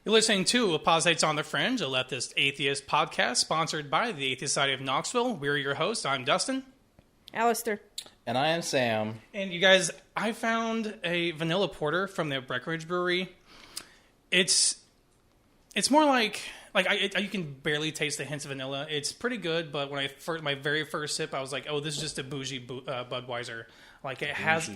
You're listening to Apologites on the Fringe, a leftist atheist podcast sponsored by the Atheist Society of Knoxville. We're your hosts. I'm Dustin. Alistair. And I am Sam. And you guys, I found a vanilla porter from the Breckenridge Brewery. It's more like you can barely taste the hints of vanilla. It's pretty good, but when my very first sip, I was like, oh, this is just a bougie Budweiser. Like it has,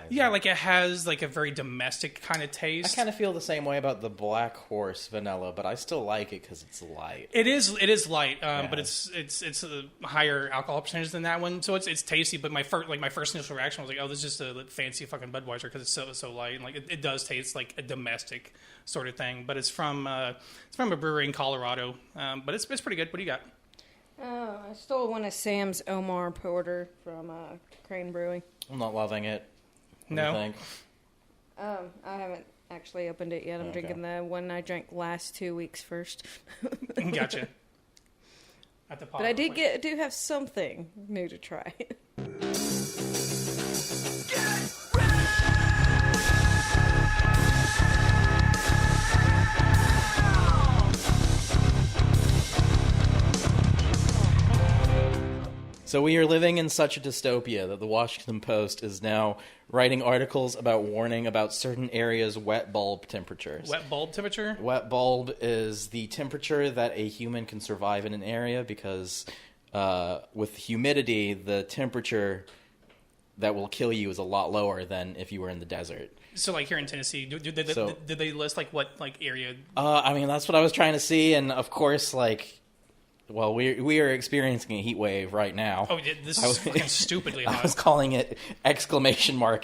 yeah, like it has like a very domestic kind of taste. I kind of feel the same way about the Black Horse vanilla, but I still like it because it's light. It is light, but it's a higher alcohol percentage than that one, so it's tasty. But my first initial reaction was like, oh, this is just a fancy fucking Budweiser because it's so light, and like it does taste like a domestic sort of thing. But it's from a brewery in Colorado, but it's pretty good. What do you got? Oh, I stole one of Sam's Omar Porter from Crane Brewing. I'm not loving it. What no. do you think? I haven't actually opened it yet. I'm drinking the one I drank last 2 weeks first. Gotcha. But I do have something new to try. So we are living in such a dystopia that the Washington Post is now writing articles about warning about certain areas' wet bulb temperatures. Wet bulb temperature? Wet bulb is the temperature that a human can survive in an area because with humidity, the temperature that will kill you is a lot lower than if you were in the desert. So, like here in Tennessee, did they list like what like area? I mean, that's what I was trying to see, and of course, like. Well, we are experiencing a heat wave right now. Oh, this is fucking stupidly hot. I was calling it !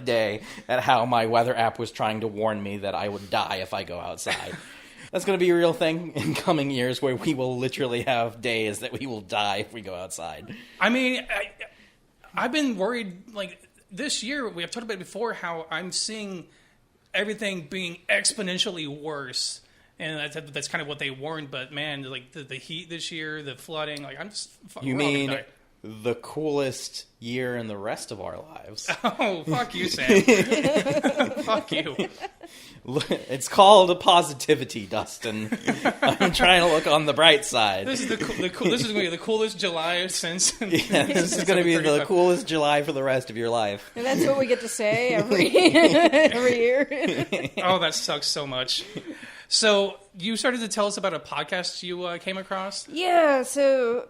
Day at how my weather app was trying to warn me that I would die if I go outside. That's going to be a real thing in coming years where we will literally have days that we will die if we go outside. I mean, I've been worried, like, this year, we have talked about it before, how I'm seeing everything being exponentially worse. And that's kind of what they warned, but man, like the heat this year, the flooding, like I'm just. You mean the coolest year in the rest of our lives? Oh, fuck you, Sam! Fuck you. It's called a positivity, Dustin. I'm trying to look on the bright side. This is this is going to be the coolest July since. Yeah, this is going to be the coolest July for the rest of your life. And that's what we get to say every year. Oh, that sucks so much. So, you started to tell us about a podcast you came across? Yeah, so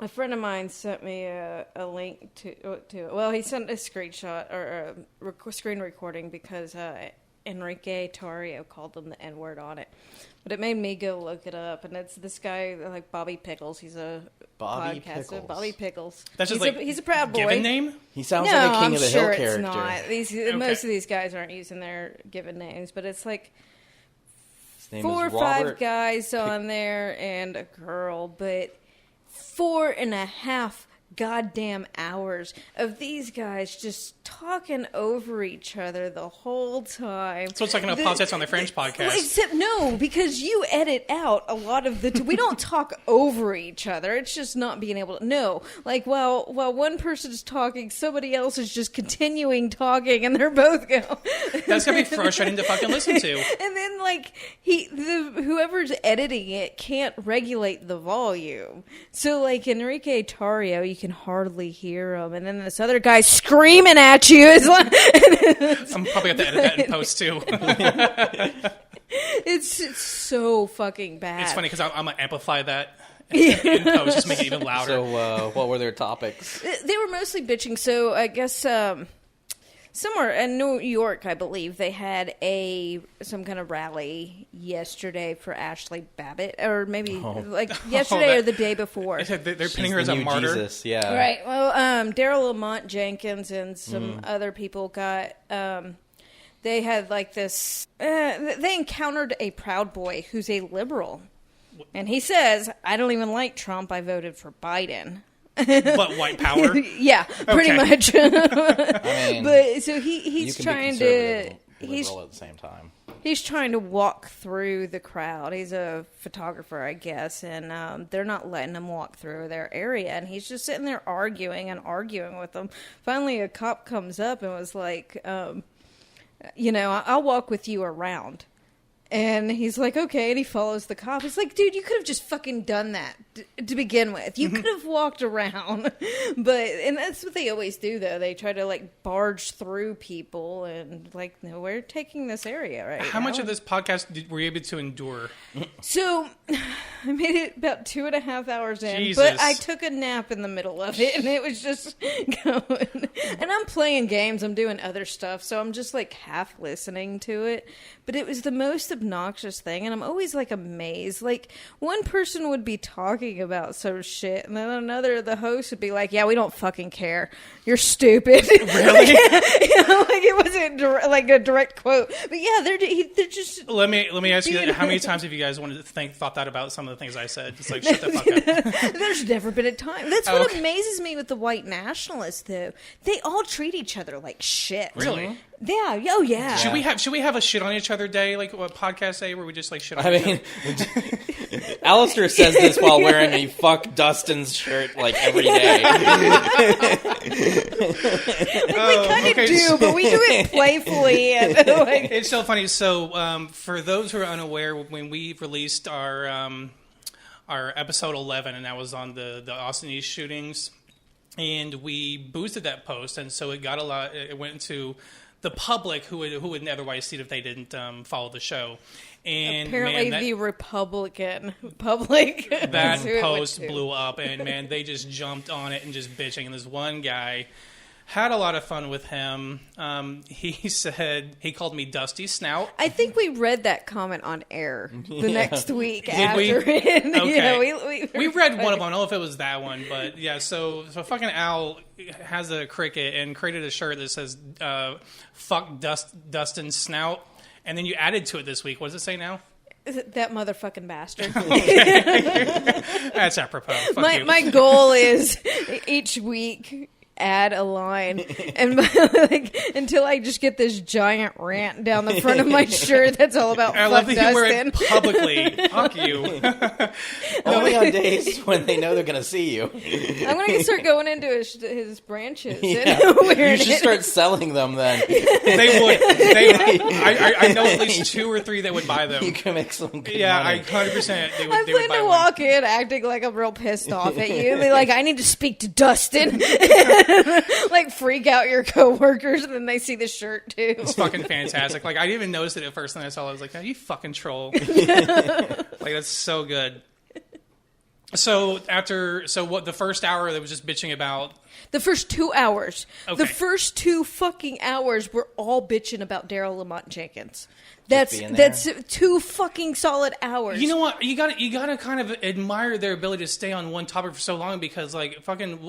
a friend of mine sent me a link to well, he sent a screenshot or a screen recording because Enrique Tarrio called them the N-word on it. But it made me go look it up, and it's this guy, like Bobby Pickles. He's a podcaster. Bobby Pickles. That's just he's a proud boy. Given name? He sounds like a King of the Hill character. No, I'm sure it's not. Most of these guys aren't using their given names, but it's like 4 or 5 guys on there and a girl, but 4.5 goddamn hours of these guys just talking over each other the whole time. So it's like an Apologites on the Fringe podcast. Except no, because you edit out a lot of the... we don't talk over each other. It's just not being able to... No. Like, while one person is talking, somebody else is just continuing talking, and they're both going... That's going to be frustrating to fucking listen to. And then, like, whoever's editing it can't regulate the volume. So, like, Enrique Tarrio, you can hardly hear him, and then this other guy screaming at you is like... I'm probably going to edit that in post, too. It's so fucking bad. It's funny, because I'm going to amplify that in post, just make it even louder. So, what were their topics? They were mostly bitching, so I guess... somewhere in New York, I believe, they had some kind of rally yesterday for Ashley Babbitt, or maybe yesterday or the day before. They're pinning her as a martyr. Jesus, yeah. Right. Well, Daryl Lamont Jenkins and some other people got. They had like this. They encountered a Proud Boy who's a liberal, and he says, "I don't even like Trump. I voted for Biden." But white power? Yeah, pretty much. I mean, but so he's trying to liberal at the same time. He's trying to walk through the crowd. He's a photographer, I guess, and they're not letting him walk through their area. And he's just sitting there arguing with them. Finally, a cop comes up and was like, I'll walk with you around. And he's like, okay, and he follows the cop. It's like, dude, you could have just fucking done that to begin with. You could have walked around. And that's what they always do, though. They try to, like, barge through people and, like, no, we're taking this area right now. How much of this podcast were you able to endure? So, I made it about 2.5 hours in, Jesus. but I took a nap in the middle of it, and it was just going. And I'm playing games, I'm doing other stuff, so I'm just, like, half listening to it. But it was the most obnoxious thing, and I'm always, like, amazed. Like, one person would be talking about some shit, and then another, the host, would be like, yeah, we don't fucking care. You're stupid. Really? Like, it wasn't like a direct quote. But yeah, they're just... Let me ask you, how many times have you guys thought that about some of the things I said? Just like, shut the fuck up. There's never been a time. That's what amazes me with the white nationalists, though. They all treat each other like shit. Really? Yeah. Oh, yeah. Should we have a shit on each other day, like what podcasts say, where we just like shit on each other? Alistair says this while wearing a "fuck Dustin's" shirt like every day. We kind of do, but we do it playfully. And, like... It's so funny. So, for those who are unaware, when we released our episode 11, and that was on the Austin East shootings, and we boosted that post, and so it got a lot. It went to the public who wouldn't otherwise see it if they didn't follow the show. And apparently, the Republican public that post blew up, and man, they just jumped on it and just bitching. And this one guy had a lot of fun with him. He said he called me Dusty Snout. I think we read that comment on air the next week Did after we? it. Okay. We read one of them. I don't know if it was that one, but yeah. So fucking Al has a cricket and created a shirt that says "fuck Dustin Snout," and then you added to it this week. What does it say now? That motherfucking bastard. That's apropos. Fuck you. My goal is each week add a line, and like, until I just get this giant rant down the front of my shirt that's all about I fuck love that Dustin. you wear it publicly. Fuck you. Only on days when they know they're going to see you. I'm going to start going into his branches Yeah. and wearing You should it. start selling them then. They would. I know at least 2 or 3 that would buy them. You can make some good Yeah, money. 100%. They I would plan buy to one. walk in acting like I'm real pissed off at you. Be like, I need to speak to Dustin. Like, freak out your coworkers, and then they see the shirt too. It's fucking fantastic. Like, I didn't even notice it at first, and I saw it. I was like, oh, you fucking troll. Like, that's so good. So what, the first hour that was just bitching about... The first 2 hours. Okay. The first 2 fucking hours were all bitching about Daryl Lamont Jenkins. That's 2 fucking solid hours. You know what? You gotta kind of admire their ability to stay on one topic for so long, because like fucking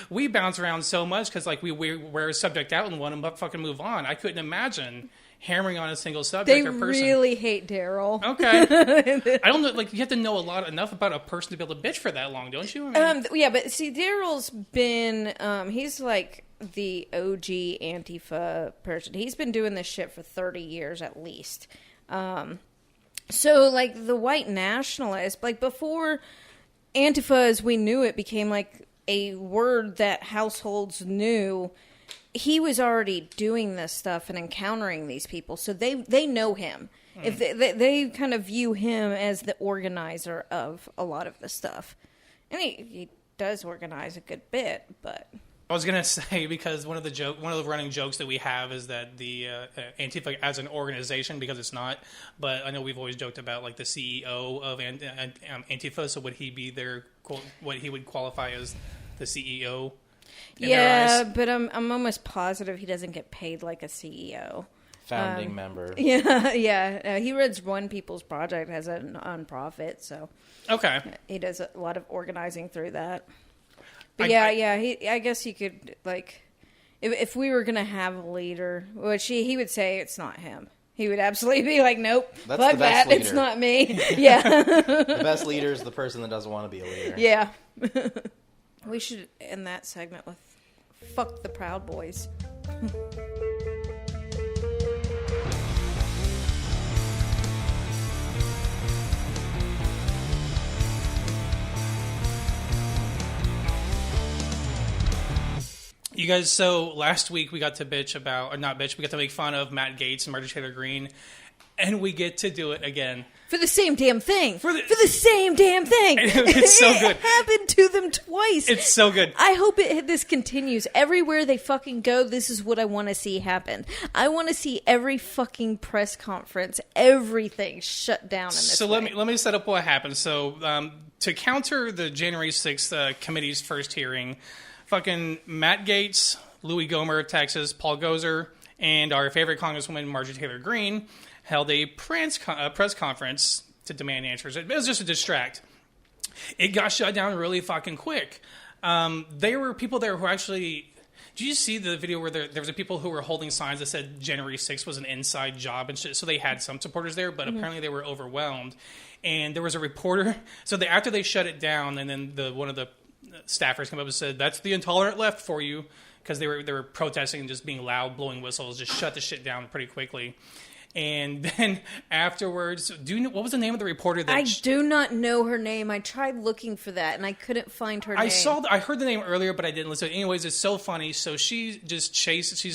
we bounce around so much because like we wear a subject out in one and fucking move on. I couldn't imagine hammering on a single subject They or person. really hate Daryl. Okay. I don't know. Like, you have to know enough about a person to be able to bitch for that long, don't you? I mean, Yeah, but see, Daryl's been, he's like the OG Antifa person. He's been doing this shit for 30 years at least. So, like, the white nationalist, like, before Antifa as we knew it became, like, a word that households knew, he was already doing this stuff and encountering these people. So they know him. If they kind of view him as the organizer of a lot of the stuff. And he does organize a good bit, but... I was gonna say, because one of the running jokes that we have is that the Antifa as an organization, because it's not. But I know we've always joked about like the CEO of Antifa. So would he be what he would qualify as the CEO? Yeah, but I'm almost positive he doesn't get paid like a CEO. Founding member. Yeah. He runs One People's Project as a nonprofit, so okay, he does a lot of organizing through that. But I guess he could, like, if we were gonna have a leader, which he would say it's not him. He would absolutely be like, nope, That's fuck the best that, leader. it's not me. Yeah. The best leader is the person that doesn't want to be a leader. Yeah. We should end that segment with "Fuck the Proud Boys." you guys. So last week we got to we got to make fun of Matt Gaetz and Marjorie Taylor Green. and we get to do it again. For the same damn thing. For the same damn thing. It's so good. It happened to them twice. It's so good. I hope this continues. Everywhere they fucking go, this is what I want to see happen. I want to see every fucking press conference, everything shut down in this way. Let me set up what happened. So to counter the January 6th committee's first hearing, fucking Matt Gaetz, Louis Gohmert, Texas, Paul Gozer, and our favorite Congresswoman Marjorie Taylor Green held a press conference to demand answers. It was just a distract. It got shut down really fucking quick. There were people there who actually... Did you see the video where there was people who were holding signs that said January 6th was an inside job and shit? So they had some supporters there, but apparently they were overwhelmed. And there was a reporter... So after they shut it down, and then one of the staffers came up and said, "That's the intolerant left for you," because they were protesting and just being loud, blowing whistles, just shut the shit down pretty quickly. And then afterwards, what was the name of the reporter? I do not know her name. I tried looking for that, and I couldn't find her name. I heard the name earlier, but I didn't listen. Anyways, it's so funny. So she's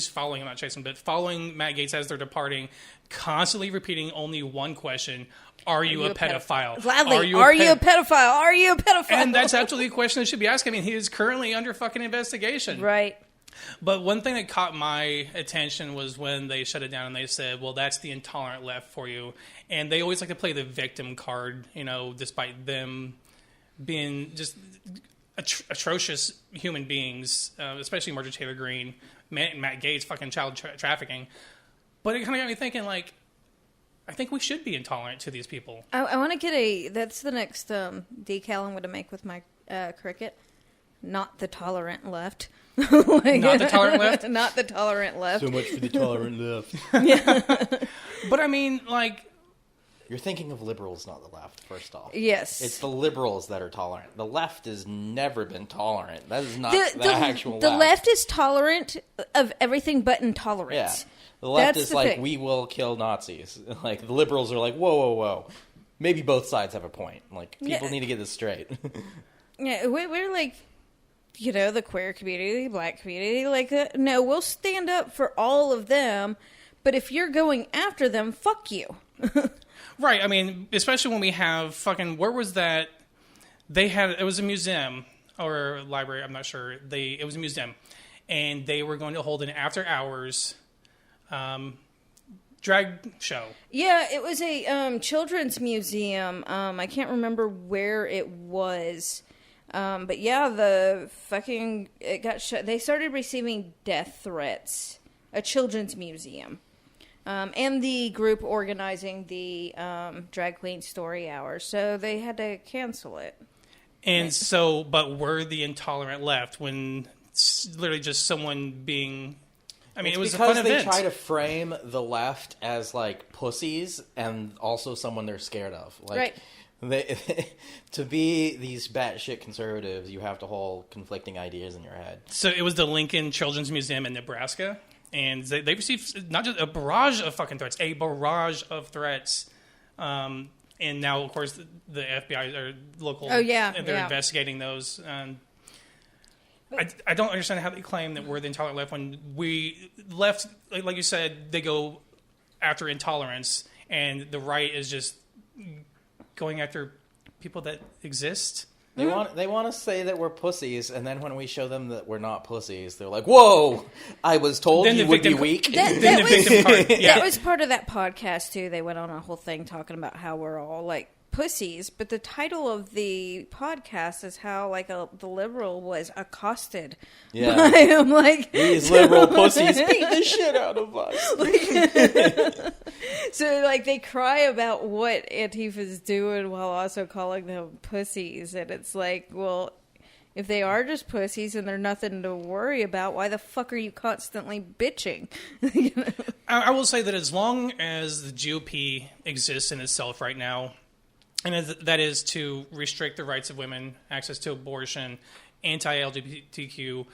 following Matt Gaetz as they're departing, constantly repeating only one question: Are you a pedophile? Loudly, are you a pedophile? Are you a pedophile? And that's absolutely a question that should be asked. I mean, he is currently under fucking investigation. Right. But one thing that caught my attention was when they shut it down and they said, "Well, that's the intolerant left for you." And they always like to play the victim card, despite them being just atrocious human beings, especially Marjorie Taylor Green, Matt Gaetz, fucking child trafficking. But it kind of got me thinking, like, I think we should be intolerant to these people. I want to get that's the next decal I'm going to make with my cricket. Not the tolerant left. Not the tolerant left? Not the tolerant left. So much for the tolerant left. Yeah. But I mean, like... You're thinking of liberals, not the left, first off. Yes. It's the liberals that are tolerant. The left has never been tolerant. That is not the actual left. The left is tolerant of everything but intolerance. Yeah. The left That's is like, thing. we will kill Nazis. Like, the liberals are like, whoa. Maybe both sides have a point. Like, people need to get this straight. Yeah, we're like... the queer community, the black community, no, we'll stand up for all of them, but if you're going after them, fuck you. Right, I mean, especially when we have fucking, where was that? It was a museum, or a library, I'm not sure. It was a museum, and they were going to hold an after-hours drag show. Yeah, it was a children's museum. I can't remember where it was. But yeah, it got shut. They started receiving death threats. A children's museum, and the group organizing the drag queen story hour. So they had to cancel it. And but we're the intolerant left when it's literally just someone being. I mean, it was a fun event. Because they try to frame the left as like pussies and also someone they're scared of. Like, right. To be these batshit conservatives, you have to hold conflicting ideas in your head. So it was the Lincoln Children's Museum in Nebraska, and they received not just a barrage of fucking threats, a barrage of threats. And now, of course, the FBI or local, they're investigating those. I don't understand how they claim that we're the intolerant left when we left, like you said, they go after intolerance, and the right is just going after people that exist. They want to say that we're pussies, and then when we show them that we're not pussies, they're like, "Whoa! I was told you would be weak." That was part of that podcast too. They went on a whole thing talking about how we're all like pussies, but the title of the podcast is how the liberal was accosted by him, like, these liberal pussies beat the shit out of us. So they cry about what Antifa's doing while also calling them pussies, and it's like, well, if they are just pussies and they're nothing to worry about, why the fuck are you constantly bitching? I will say that as long as the GOP exists in itself right now, and that is to restrict the rights of women, access to abortion, anti-LGBTQ,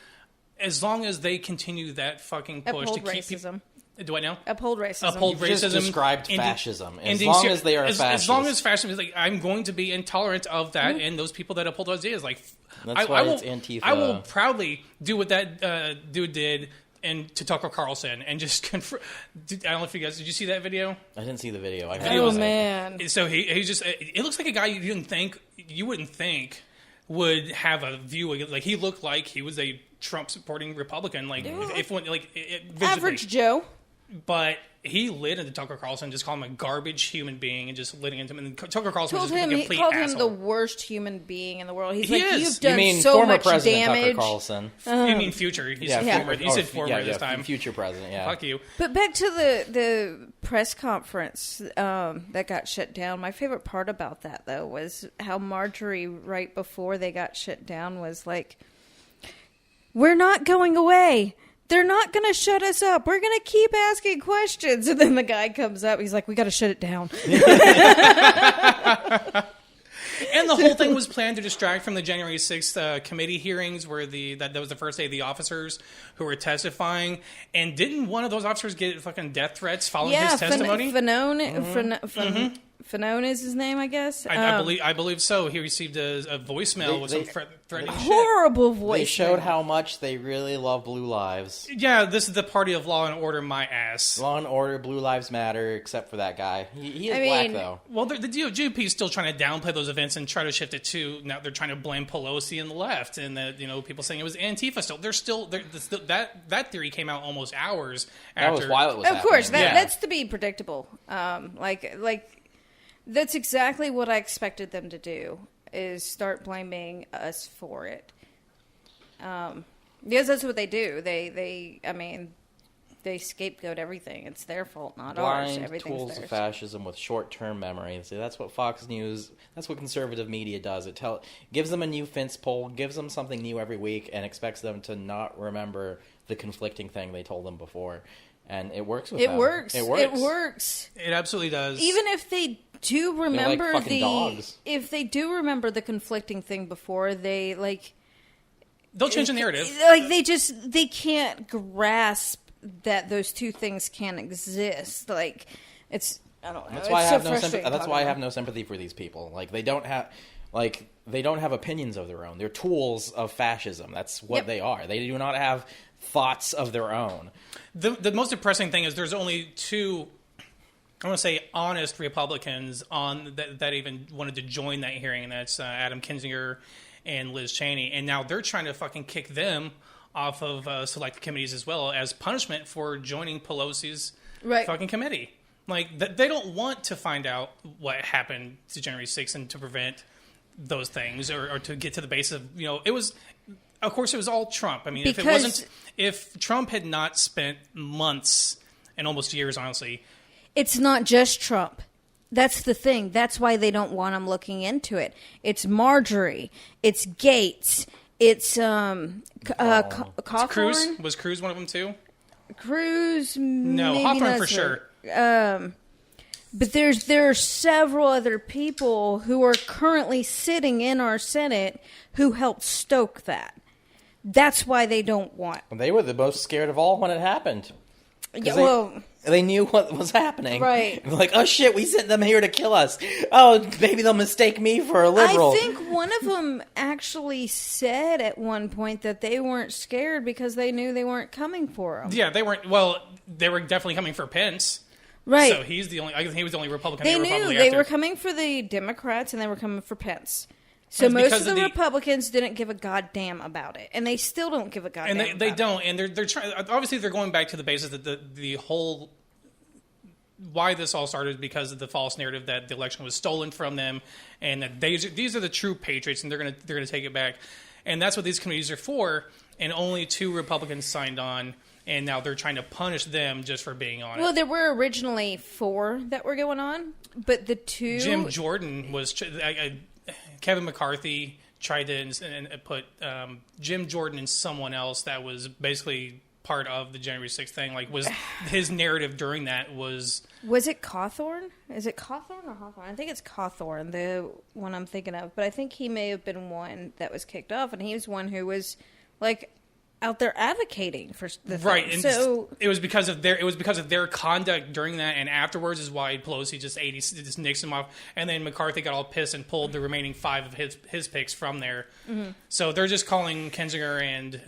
as long as they continue that fucking push to keep racism. Do I know? Uphold racism. Uphold racism. Just described fascism. As long as they are fascist. As long as fascism is I'm going to be intolerant of that and those people that uphold those ideas. That's why it's Antifa. I will proudly do what that dude did and to Tucker Carlson and just confront. I don't know if you guys did you see that video? I didn't see the video. Oh man! So he's just. It looks like a guy you wouldn't think would have a view. Like he looked like he was a Trump supporting Republican. Like if one like Average Joe. But he lit into Tucker Carlson, just called him a garbage human being, and just lit into him. And Tucker Carlson was just a complete called asshole. him the worst human being in the world. He's He like, is. you've done You mean so former much President damage. Tucker Carlson? You mean future? He said former this time. Future president. Yeah. Fuck you. But back to the press conference that got shut down. My favorite part about that, though, was how Marjorie, right before they got shut down, was like, "We're not going away. They're not going to shut us up. We're going to keep asking questions." And then the guy comes up. He's like, "We got to shut it down." And the whole thing was planned to distract from the January 6th committee hearings where that was the first day of the officers who were testifying. And didn't one of those officers get fucking death threats following his testimony? Fanone is his name, I guess. I believe so. He received a voicemail with some threatening shit. Horrible voice. They showed how much they really love blue lives. Yeah, this is the party of law and order, my ass. Law and order, blue lives matter, except for that guy. He is black, though. Well, the GOP is still trying to downplay those events and try to shift it to, now they're trying to blame Pelosi and the left, and that, people saying it was Antifa still. That theory came out almost hours after. That was while it was happening. Of course, that's to be predictable. That's exactly what I expected them to do, is start blaming us for it. Because that's what they do. They scapegoat everything. It's their fault, not ours. Blind Everything's tools theirs. of fascism with short-term memory. See, that's what Fox News, that's what conservative media does. It gives them a new fence pole, gives them something new every week, and expects them to not remember the conflicting thing they told them before. And it works with them. It works. It absolutely does. Even if they do remember like fucking dogs. If they do remember the conflicting thing before, they'll change the narrative. They can't grasp that those two things can't exist. Like, it's, I don't know. That's why I have no sympathy. That's why I have no sympathy for these people. Like, they don't have opinions of their own. They're tools of fascism. That's what they are. They do not have thoughts of their own. The most depressing thing is there's only two, I want to say, honest Republicans on that even wanted to join that hearing, and that's Adam Kinzinger and Liz Cheney. And now they're trying to fucking kick them off of select committees as well as punishment for joining Pelosi's fucking committee. Like, they don't want to find out what happened to January 6th and to prevent those things or to get to the base of, it was... Of course, it was all Trump. I mean, if Trump had not spent months and almost years, honestly. It's not just Trump. That's the thing. That's why they don't want him looking into it. It's Marjorie. It's Gaetz. It's Cawthorn. Cruz? Was Cruz one of them too? Cruz, no, Hawthorne for sure. But there are several other people who are currently sitting in our Senate who helped stoke that. That's why they don't want. They were the most scared of all when it happened. Yeah, they knew what was happening. Right. They're like, oh shit, we sent them here to kill us. Oh, maybe they'll mistake me for a liberal. I think one of them actually said at one point that they weren't scared because they knew they weren't coming for them. Yeah, they weren't. Well, they were definitely coming for Pence. Right. So he was the only Republican they were knew probably they after. were coming for the Democrats and they were coming for Pence. So most of the Republicans didn't give a goddamn about it, and they still don't give a goddamn. And they don't, and they're trying. Obviously, they're going back to the basis that the whole why this all started because of the false narrative that the election was stolen from them, and that these are the true patriots, and they're gonna take it back, and that's what these committees are for. And only 2 Republicans signed on. And now they're trying to punish them just for being on it. Well, there were originally 4 that were going on, but the 2... Jim Jordan was... Kevin McCarthy tried to put Jim Jordan and someone else that was basically part of the January 6th thing. Like, was his narrative during that was... Was it Cawthorn? Is it Cawthorn or Hawthorne? I think it's Cawthorn, the one I'm thinking of. But I think he may have been one that was kicked off, and he was one who was, like... out there advocating for the thing. Right, and so it was because of their conduct during that, and afterwards is why Pelosi just nixed him off, and then McCarthy got all pissed and pulled the remaining 5 of his picks from there. Mm-hmm. So they're just calling Kinzinger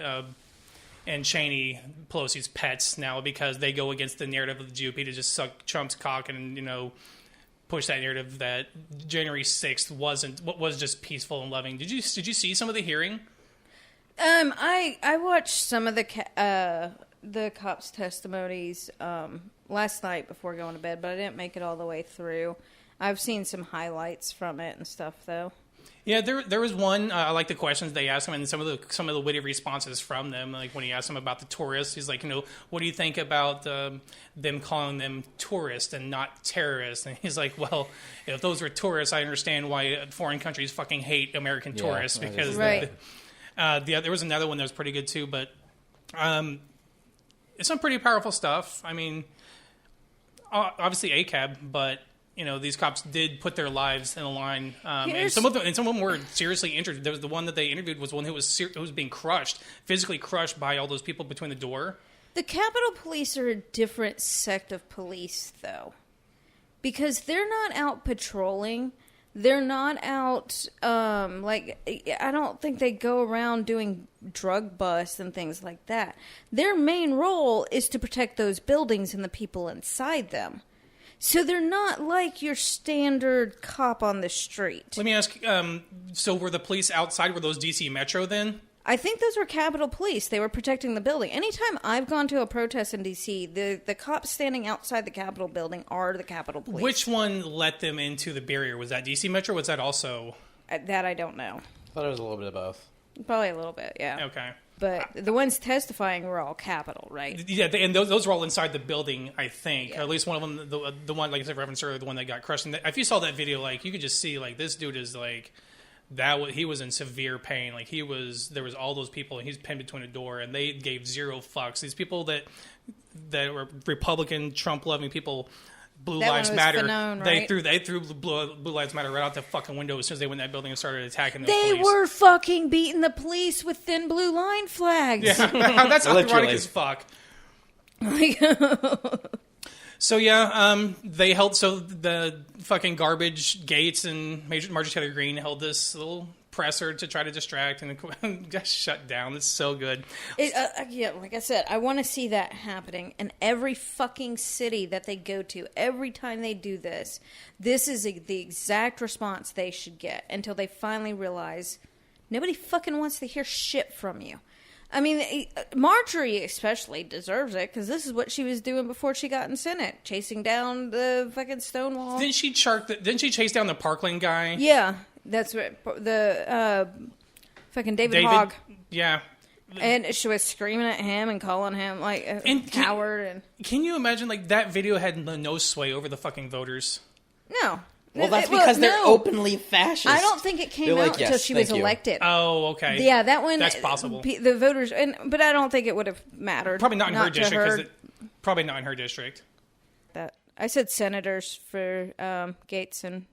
and Cheney, Pelosi's pets now, because they go against the narrative of the GOP to just suck Trump's cock and, push that narrative that January 6th was just peaceful and loving. Did you see some of the hearing? I watched some of the cops' testimonies last night before going to bed, but I didn't make it all the way through. I've seen some highlights from it and stuff, though. Yeah, there was one. I like the questions they asked him, and some of the witty responses from them. Like when he asked him about the tourists, he's like, what do you think about them calling them tourists and not terrorists? And he's like, well, if those were tourists, I understand why foreign countries fucking hate American tourists because right. There was another one that was pretty good too, but it's some pretty powerful stuff. I mean, obviously ACAB, but. These cops did put their lives in the line, and some of them were seriously injured. There was the one that they interviewed was one who was being physically crushed by all those people between the door. The Capitol Police are a different sect of police, though, because they're not out patrolling. They're not out, I don't think they go around doing drug busts and things like that. Their main role is to protect those buildings and the people inside them. So they're not like your standard cop on the street. Let me ask, so were the police outside, were those DC Metro then? I think those were Capitol Police. They were protecting the building. Anytime I've gone to a protest in DC, the cops standing outside the Capitol building are the Capitol Police. Which one let them into the barrier? Was that DC Metro or was that also? That I don't know. I thought it was a little bit of both. Probably a little bit, yeah. Okay. But the ones testifying were all Capitol, right? Yeah, and those were all inside the building, I think. Yeah. Or at least one of them, the one, like I said, referenced earlier, the one that got crushed. And if you saw that video, you could just see, this dude is, he was in severe pain. There was all those people, and he's pinned between a door, and they gave zero fucks. These people that were Republican, Trump-loving people... Blue Lives Matter. Finone, right? They threw Blue Lives Matter right out the fucking window as soon as they went in that building and started attacking the police. They were fucking beating the police with thin blue line flags. Yeah, that's ironic as fuck. So they held. So the fucking garbage Gaetz and Marjorie Taylor Green held this little presser to try to distract, and it got shut down. It's so good. Like I said, I want to see that happening in every fucking city that they go to. Every time they do this, this is the exact response they should get until they finally realize nobody fucking wants to hear shit from you. I mean, Marjorie especially deserves it because this is what she was doing before she got in Senate, chasing down the fucking Stonewall. Didn't she chase down the Parkland guy? Yeah. That's what the fucking David Hogg. Yeah, and she was screaming at him and calling him a coward. And can you imagine that video had no sway over the fucking voters? No. Well, that's because they're openly fascist. I don't think it came out until she was elected. Oh, okay. Yeah, that one. That's possible. The voters, but I don't think it would have mattered. Probably not in her district. Probably not in her district. I said senators for Gaetz and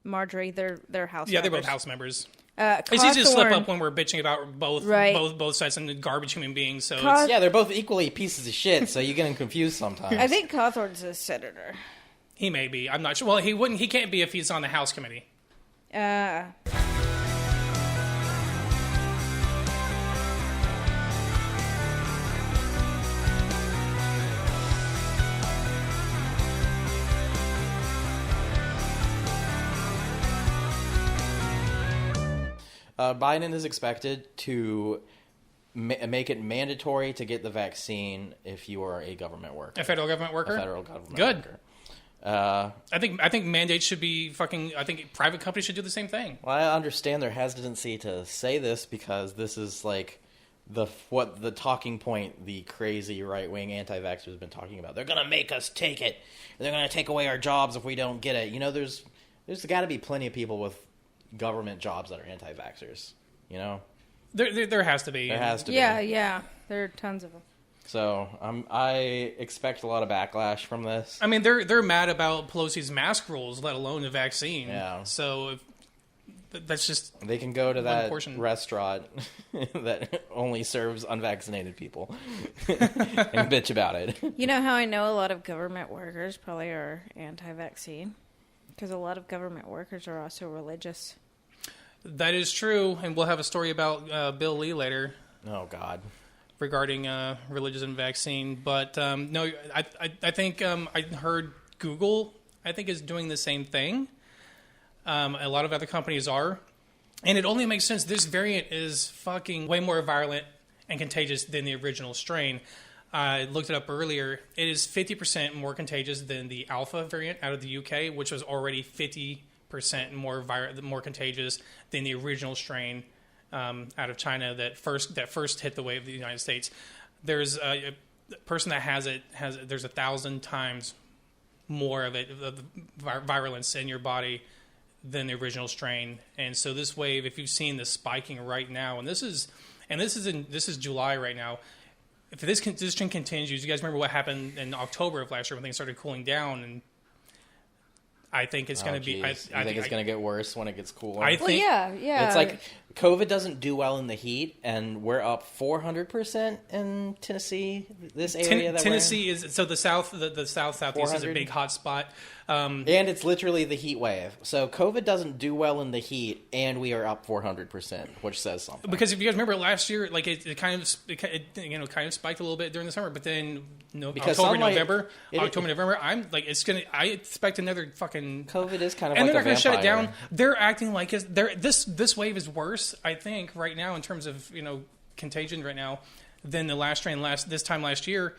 Marjorie, they're House members. Yeah, they're both House members. It's easy to slip up when we're bitching about both sides and garbage human beings. So they're both equally pieces of shit, so you get them confused sometimes. I think Cawthorn's a senator. He may be. I'm not sure. Well, he can't be if he's on the House committee. Biden is expected to make it mandatory to get the vaccine if you are a government worker. A federal government worker? A federal government Good. worker. I think mandates should be fucking... I think private companies should do the same thing. Well, I understand their hesitancy to say this because this is what the talking point the crazy right-wing anti-vaxxers have been talking about. They're going to make us take it. They're going to take away our jobs if we don't get it. There's got to be plenty of people with government jobs that are anti-vaxxers, There has to be. There has to be. Yeah. There are tons of them. So I expect a lot of backlash from this. I mean, they're mad about Pelosi's mask rules, let alone the vaccine. Yeah. So that's just they can go to that restaurant that only serves unvaccinated people and bitch about it. You know how I know a lot of government workers probably are anti-vaccine? Because a lot of government workers are also religious. That is true, and we'll have a story about Bill Lee later. Oh, God. regarding religion and vaccine. But no, I think I heard Google, I think, is doing the same thing. A lot of other companies are. And it only makes sense. This variant is fucking way more virulent and contagious than the original strain. I looked it up earlier. It is 50% more contagious than the Alpha variant out of the UK, which was already 50% more contagious than the original strain out of China that first hit the wave of the United States. There's a person that has it there's 1,000 times more of it, of the virulence in your body than the original strain. And so this wave, if you've seen the spiking right now, and this is July right now. If this trend continues, you guys remember what happened in October of last year when things started cooling down, and I think it's going to be. I think it's going to get worse when it gets cooler. yeah. It's like COVID doesn't do well in the heat, and we're up 400% in Tennessee. This area, Tennessee is so the south, the southeast is a big hot spot, and it's literally the heat wave. So COVID doesn't do well in the heat, and we are up 400%, which says something. Because if you guys remember last year, like it kind of spiked a little bit during the summer, but then October, November, I expect another fucking COVID is kind of and like they're not going to shut it down. vampire. They're acting like this wave is worse, I think, right now in terms of contagion right now than the last strain this time last year,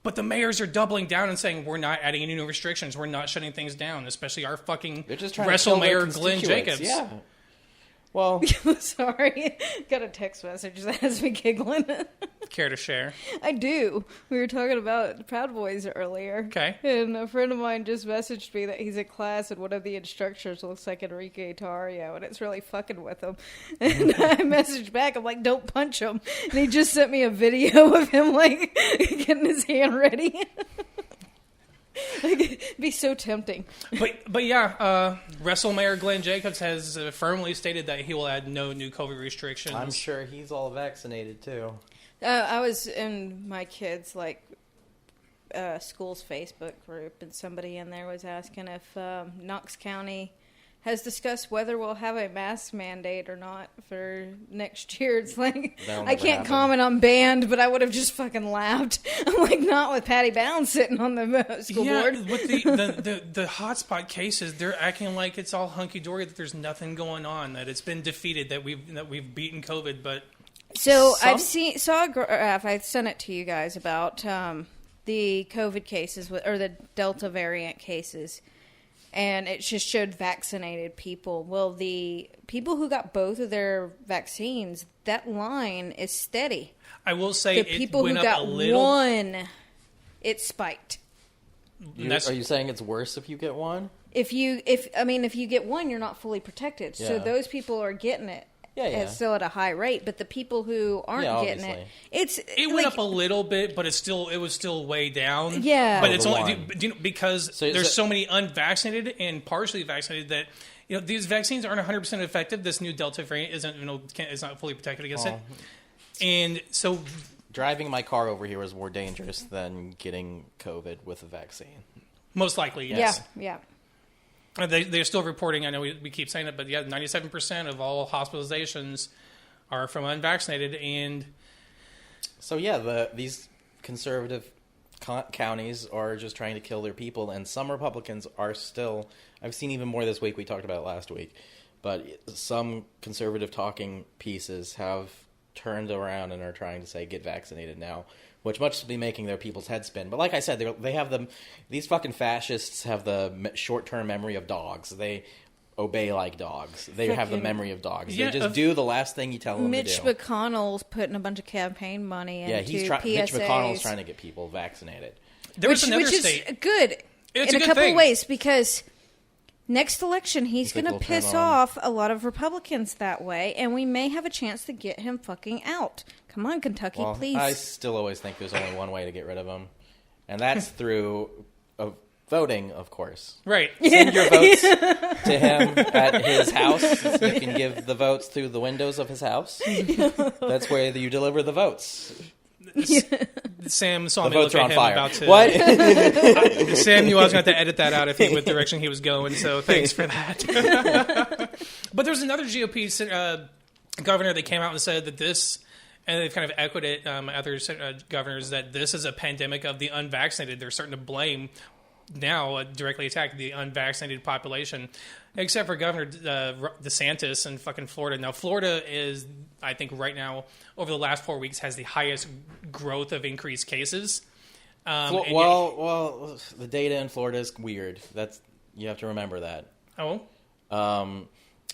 but the mayors are doubling down and saying we're not adding any new restrictions, we're not shutting things down, especially our fucking wrestle mayor Glenn Jacobs. Yeah. Well, sorry, got a text message that has me giggling. Care to share? I do. We were talking about Proud Boys earlier. Okay. And a friend of mine just messaged me that he's in class and one of the instructors looks like Enrique Tarrio, and it's really fucking with him. And I messaged back, I'm like, don't punch him. And he just sent me a video of him, like, getting his hand ready. Like, it'd be so tempting. But yeah, Wrestle Mayor Glenn Jacobs has firmly stated that he will add no new COVID restrictions. I'm sure he's all vaccinated too. I was in my kids' school's Facebook group, and somebody in there was asking if Knox County has discussed whether we'll have a mask mandate or not for next year. It's like, I can't comment on band, but I would have just fucking laughed. I'm like, not with Patty Bounds sitting on the school board. With the hotspot cases, they're acting like it's all hunky-dory, that there's nothing going on, that it's been defeated, that we've beaten COVID, but... So saw a graph, I sent it to you guys, about the COVID cases, or the Delta variant cases. And it just showed vaccinated people. Well, the people who got both of their vaccines, that line is steady. I will say the people who got one, it spiked. Are you saying it's worse if you get one? If you get one, you're not fully protected. Yeah. So those people are getting it. Yeah. It's still at a high rate, but the people who aren't getting it, it went up a little bit, but it was still way down. Yeah, but it's only because there's so many unvaccinated and partially vaccinated that these vaccines aren't 100% effective. This new Delta variant is not fully protected against it, and so driving my car over here was more dangerous than getting COVID with a vaccine. Most likely, yes. Yeah. They're still reporting, I know we keep saying it, but 97% of all hospitalizations are from unvaccinated. And so, these conservative counties are just trying to kill their people, and some Republicans are still, I've seen even more this week, we talked about it last week, but some conservative talking pieces have turned around and are trying to say, get vaccinated now, which must be making their people's heads spin. But like I said, they have these fucking fascists have the short-term memory of dogs. They obey like dogs. They have the memory of dogs. They just do the last thing you tell them to do. Mitch McConnell's putting a bunch of campaign money into PSAs. Mitch McConnell's trying to get people vaccinated. Which is good in a couple ways, because next election he's going to piss off a lot of Republicans that way, and we may have a chance to get him fucking out. Come on, Kentucky, please. I still always think there's only one way to get rid of him, and that's through voting, of course. Right. Send your votes to him at his house. You can give the votes through the windows of his house. That's where you deliver the votes. Sam saw the me votes look are at on him fire. about to... What? Sam knew I was going to have to edit that out if he went the direction he was going, so thanks for that. But there's another GOP governor that came out and said that this And they've kind of echoed it, other governors, that this is a pandemic of the unvaccinated. They're starting to blame now, directly attack the unvaccinated population, except for Governor DeSantis in fucking Florida. Now, Florida is, I think right now, over the last 4 weeks, has the highest growth of increased cases. Well, the data in Florida is weird. You have to remember that. Oh?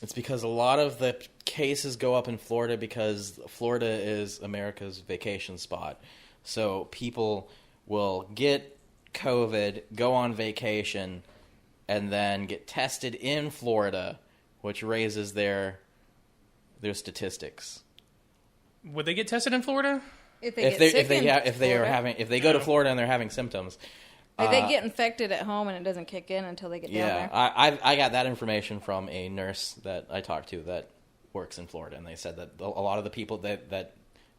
It's because a lot of the cases go up in Florida because Florida is America's vacation spot. So people will get COVID, go on vacation, and then get tested in Florida, which raises their statistics. Would they get tested in Florida? If they go to Florida and they're having symptoms. They get infected at home and it doesn't kick in until they get down there. I got that information from a nurse that I talked to that works in Florida, and they said that a lot of the people that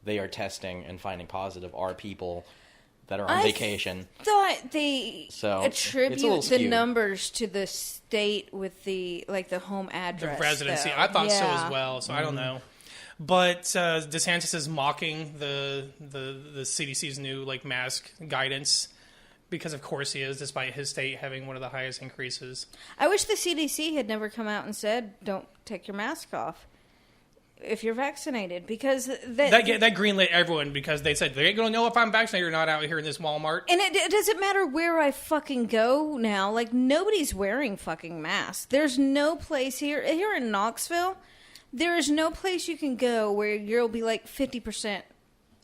they are testing and finding positive are people that are on vacation. I thought they attribute the numbers to the state with the home address. The residency. Though. I thought so as well, so I don't know. But DeSantis is mocking the CDC's new mask guidance. Because of course he is, despite his state having one of the highest increases. I wish the CDC had never come out and said, "Don't take your mask off if you're vaccinated," because that greenlit everyone because they said they ain't gonna know if I'm vaccinated or not out here in this Walmart. And it doesn't matter where I fucking go now. Nobody's wearing fucking masks. There's no place here in Knoxville. There is no place you can go where you'll be 50%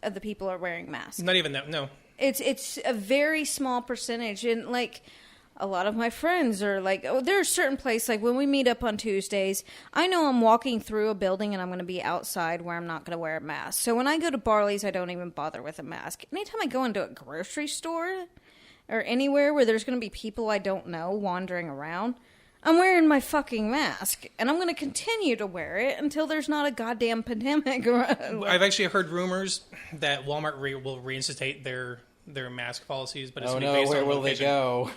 of the people are wearing masks. Not even that. No. It's a very small percentage, and a lot of my friends are there's a certain place when we meet up on Tuesdays, I know I'm walking through a building and I'm going to be outside where I'm not going to wear a mask. So when I go to Barley's, I don't even bother with a mask. Anytime I go into a grocery store or anywhere where there's going to be people I don't know wandering around, I'm wearing my fucking mask, and I'm going to continue to wear it until there's not a goddamn pandemic. I've actually heard rumors that Walmart will reinstate their mask policies, but it's going to be based on where will they go?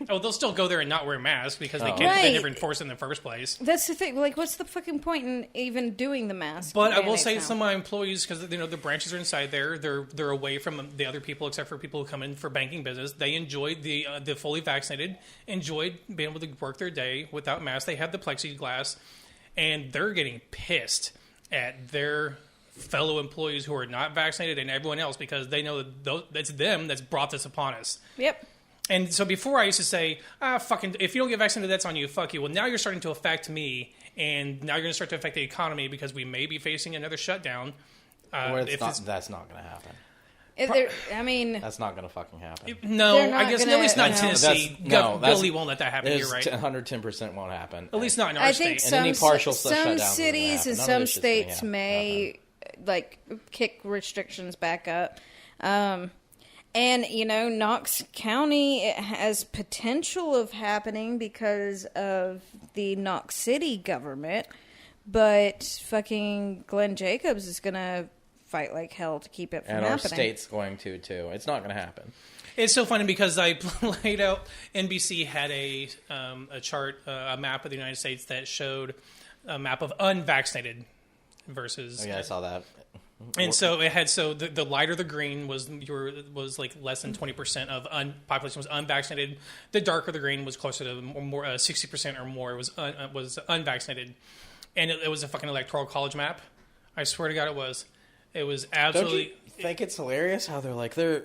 They'll still go there and not wear masks because they never enforce it in the first place. That's the thing. What's the fucking point in even doing the mask? But I will say some of my employees, because the branches are inside there, they're away from the other people, except for people who come in for banking business. They enjoyed the fully vaccinated, enjoyed being able to work their day without masks. They have the plexiglass, and they're getting pissed at their fellow employees who are not vaccinated and everyone else because they know that it's them that's brought this upon us. Yep. And so before I used to say, fucking, if you don't get vaccinated, that's on you, fuck you. Well, now you're starting to affect me, and now you're going to start to affect the economy because we may be facing another shutdown. That's not going to happen. That's not going to fucking happen. I guess at least not in Tennessee. Billy won't let that happen. You're right. 110% won't happen. At least not in our state. I think any partial some cities and some states may kick restrictions back up. And, Knox County has potential of happening because of the Knox City government, but fucking Glenn Jacobs is going to fight like hell to keep it from happening. And our state's going to, too. It's not going to happen. It's so funny because I laid out, NBC had a chart, a map of the United States that showed a map of unvaccinated versus... Oh, yeah, I saw that. And so it had the lighter the green was less than 20% of population was unvaccinated. The darker the green was closer to more 60% or more was unvaccinated, and it was a fucking electoral college map. I swear to God, it was. It was absolutely. Don't you think it's hilarious how they're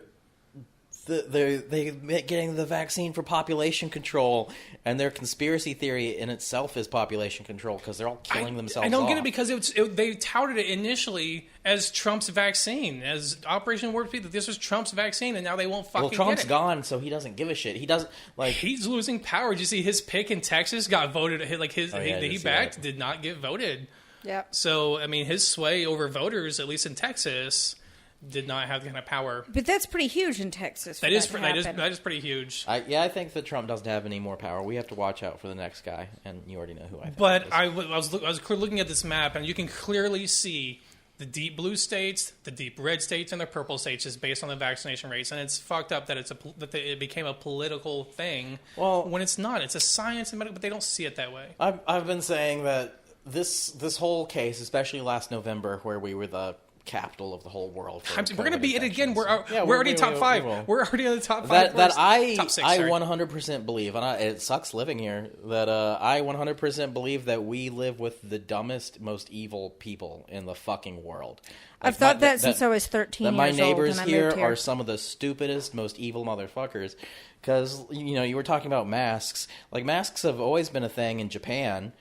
getting the vaccine for population control, and their conspiracy theory in itself is population control because they're all killing themselves. I don't get it because they touted it initially as Trump's vaccine, as Operation Warp Speed, that this was Trump's vaccine, and now they won't fucking get it. Well, Trump's gone, so he doesn't give a shit. He doesn't He's losing power. Did you see his pick in Texas got voted? He backed did not get voted. Yeah. So his sway over voters, at least in Texas, did not have the kind of power. But that's pretty huge in Texas. That is pretty huge. I think that Trump doesn't have any more power. We have to watch out for the next guy, and you already know who I think. But I was looking at this map, and you can clearly see the deep blue states, the deep red states, and the purple states just based on the vaccination rates. And it's fucked up that it became a political thing. Well, when it's not, it's a science, but they don't see it that way. I've been saying that this whole case, especially last November, where we were the capital of the whole world. We're going to be it again. We're Yeah, already top five. We're already in the top five. Top six, sorry. 100% believe, and it sucks living here, that I 100% believe that we live with the dumbest, most evil people in the fucking world. I've thought that since I was 13 years old. My neighbors and I moved here are some of the stupidest, most evil motherfuckers. Because, you were talking about masks. Like, masks have always been a thing in Japan.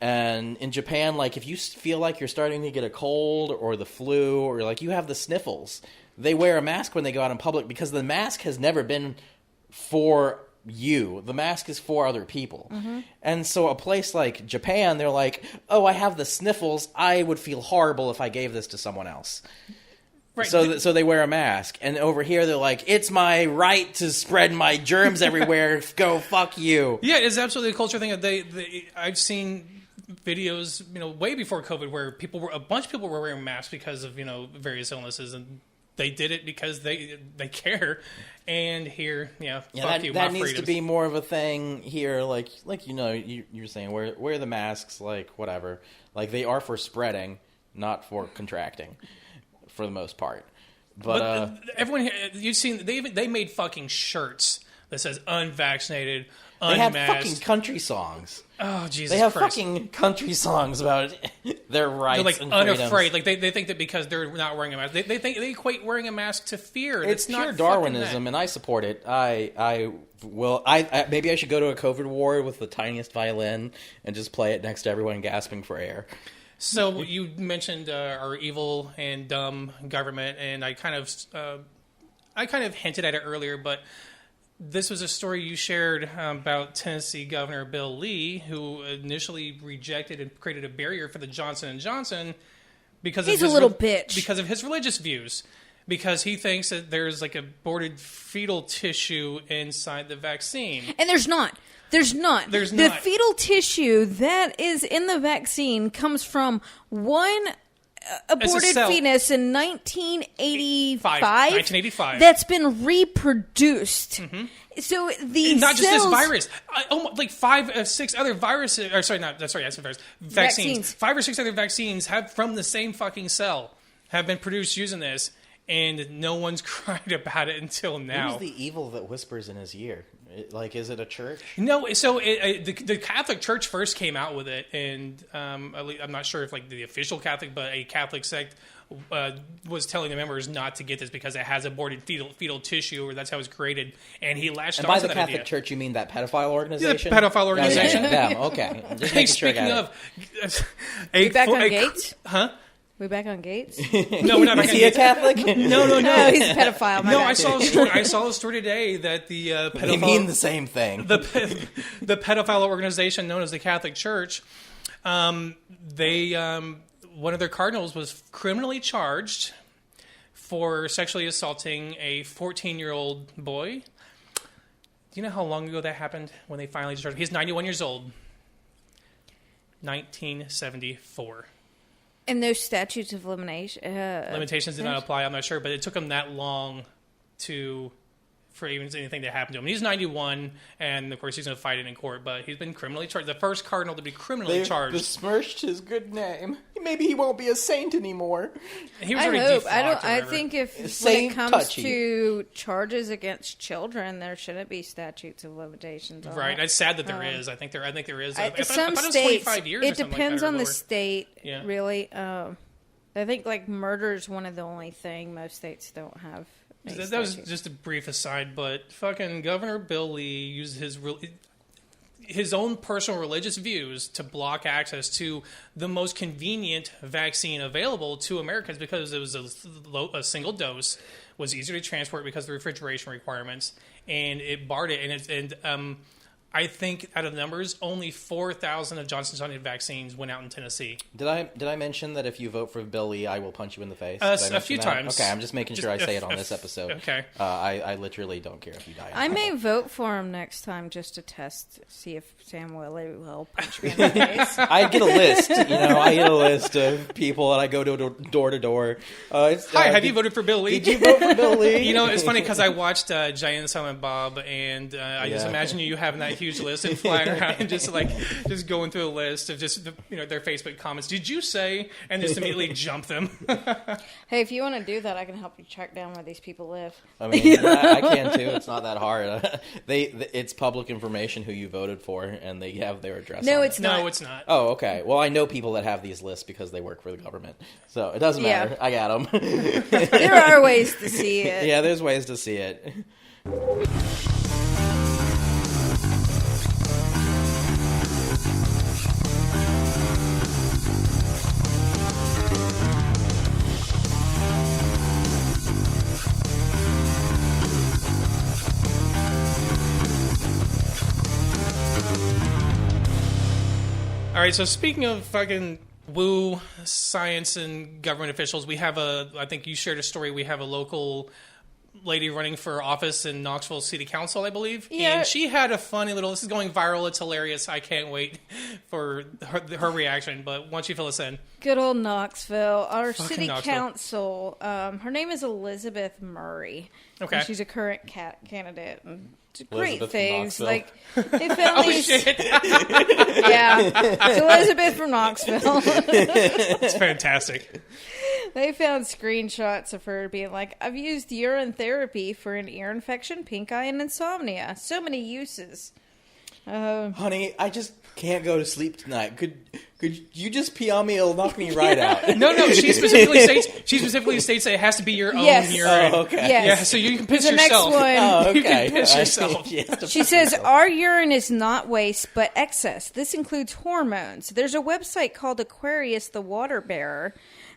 And in Japan, like, if you feel like you're starting to get a cold or the flu or, like, you have the sniffles, they wear a mask when they go out in public because the mask has never been for you. The mask is for other people. Mm-hmm. And so a place like Japan, they're like, oh, I have the sniffles. I would feel horrible if I gave this to someone else. Right. So they wear a mask. And over here, they're like, it's my right to spread my germs everywhere. Go fuck you. Yeah, it's absolutely a culture thing. I've seen videos, way before COVID, where a bunch of people were wearing masks because of, various illnesses, and they did it because they care. And here, fuck you, that my needs freedoms. to be more of a thing here. Like you're saying, wear the masks, like whatever. Like they are for spreading, not for contracting, for the most part. But everyone, you've seen they made fucking shirts that says unvaccinated, they unmasked. have fucking country songs. Oh, Jesus They have Christ. fucking country songs about their rights. They're like and unafraid. freedoms. Like they think that because they're not wearing a mask, they equate wearing a mask to fear. It's not pure Darwinism, and I support it. I will. Maybe I should go to a COVID ward with the tiniest violin and just play it next to everyone gasping for air. So you mentioned our evil and dumb government, and I kind of hinted at it earlier, but this was a story you shared about Tennessee Governor Bill Lee, who initially rejected and created a barrier for the Johnson & Johnson because he's a little bitch because of his religious views. Because he thinks that there's like aborted fetal tissue inside the vaccine. And there's not. There's not. The fetal tissue that is in the vaccine comes from one aborted fetus in 1985 that's been reproduced. Mm-hmm. So these not just this virus, like 5 or 6 other viruses. Or sorry, that's a virus. Vaccines. 5 or 6 other vaccines have from the same fucking cell have been produced using this, and no one's cried about it until now. Who's the evil that whispers in his ear? Like, is it a church? No, so the Catholic Church first came out with it, and I'm not sure if like the official Catholic, but a Catholic sect was telling the members not to get this because it has aborted fetal tissue, or that's how it's created, and he latched on to that idea. And by the Catholic Church, you mean that pedophile organization? Yeah, the pedophile organization. Them, okay. I'm just making sure I got it. Back on Gaetz? Huh? We back on Gaetz? No, we're not. Is he a Catholic? No, he's a pedophile. I saw a story today that the pedophile. They mean the same thing. The pedophile organization known as the Catholic Church, one of their cardinals was criminally charged for sexually assaulting a 14-year-old boy. Do you know how long ago that happened when they finally charged him? He's 91 years old. 1974. And those statutes of limitations did not apply. I'm not sure, but it took him that long for even anything to happen to him. He's 91, and of course he's going to fight it in court. But he's been criminally charged. The first cardinal to be criminally charged. They've besmirched his good name. Maybe he won't be a saint anymore. He was I hope. I think when it comes to charges against children, there shouldn't be statutes of limitations. Right. It's sad that there is. I think there is. Some states, 25 years. It depends on the lower. state. Yeah. Really. I think like murder is one of the only thing most states don't have. That was just a brief aside, but fucking Governor Bill Lee used his own personal religious views to block access to the most convenient vaccine available to Americans because it was a single dose, was easier to transport because of the refrigeration requirements, and it barred it. And I think out of the numbers, only 4,000 of Johnson & Johnson vaccines went out in Tennessee. Did I mention that if you vote for Bill Lee, I will punch you in the face? A few times. Okay, I'm just making sure I say it on this episode. Okay. I literally don't care if you die. I may vote for him next time just to see if Sam Willie will punch me in the face. I get a list. I get a list of people, and I go door to door. Hi, have you voted for Bill Lee? Did you vote for Bill Lee? It's funny because I watched Giant Silent Bob, and I just imagine you having that huge list and flying around and just going through a list of just their Facebook comments. Did you say? And just immediately jump them. Hey, if you want to do that, I can help you track down where these people live. I mean, I can too. It's not that hard. It's public information who you voted for, and they have their address. No, on it's it. not. No, it's not. Oh, okay. Well, I know people that have these lists because they work for the government, so it doesn't matter. I got them. There are ways to see it. Yeah, there's ways to see it. All right, so speaking of fucking woo science and government officials, we have I think you shared a story, we have a local lady running for office in Knoxville City Council, I believe. Yeah. And she had a funny little, this is going viral, it's hilarious, I can't wait for her reaction, but once you fill us in. Good old Knoxville. Our Fucking city Knoxville. council, her name is Elizabeth Murray. Okay. And she's a current candidate. And Elizabeth great from things. Knoxville. Like, they found Oh, these... shit. Yeah. It's Elizabeth from Knoxville. It's fantastic. They found screenshots of her being like, I've used urine therapy for an ear infection, pink eye, and insomnia. So many uses. Honey, I just can't go to sleep tonight. Could you just pee on me? It'll knock me right out. No, she specifically states that it has to be your own Yes. urine. Oh, okay. Yes. Yeah, so you can piss The next yourself. one. Oh, You okay. can piss yourself. She says, our urine is not waste, but excess. This includes hormones. There's a website called Aquarius, the water bearer,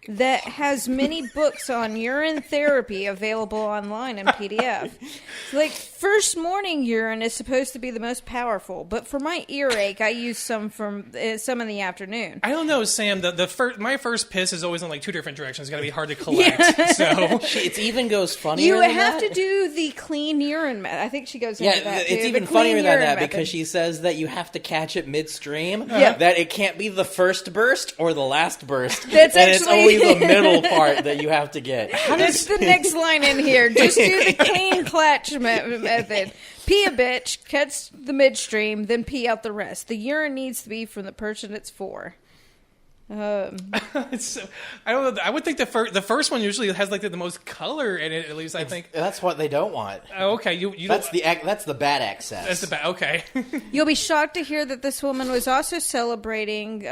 that has many books on urine therapy available online in PDF. Like, first morning urine is supposed to be the most powerful, but for my earache, I use some in the afternoon. I don't know, Sam. My first piss is always in like two different directions. It's got to be hard to collect. So It even goes funnier. You than have that. to do the clean urine method. I think she goes into that too. It's The even clean funnier than urine that method. because she says that you have to catch it midstream. Yeah. That it can't be the first burst or the last burst. That's and it's actually- always the middle part that you have to get. That's the next line in here. Just do the clean clutch method. Pee a bitch, catch the midstream, then pee out the rest. The urine needs to be from the person it's for. I don't know. I would think the first one usually has like the most color in it. At least I think. That's what they don't want. Oh, okay, you That's don't. that's the bad excess. That's the bad. Okay. You'll be shocked to hear that this woman was also celebrating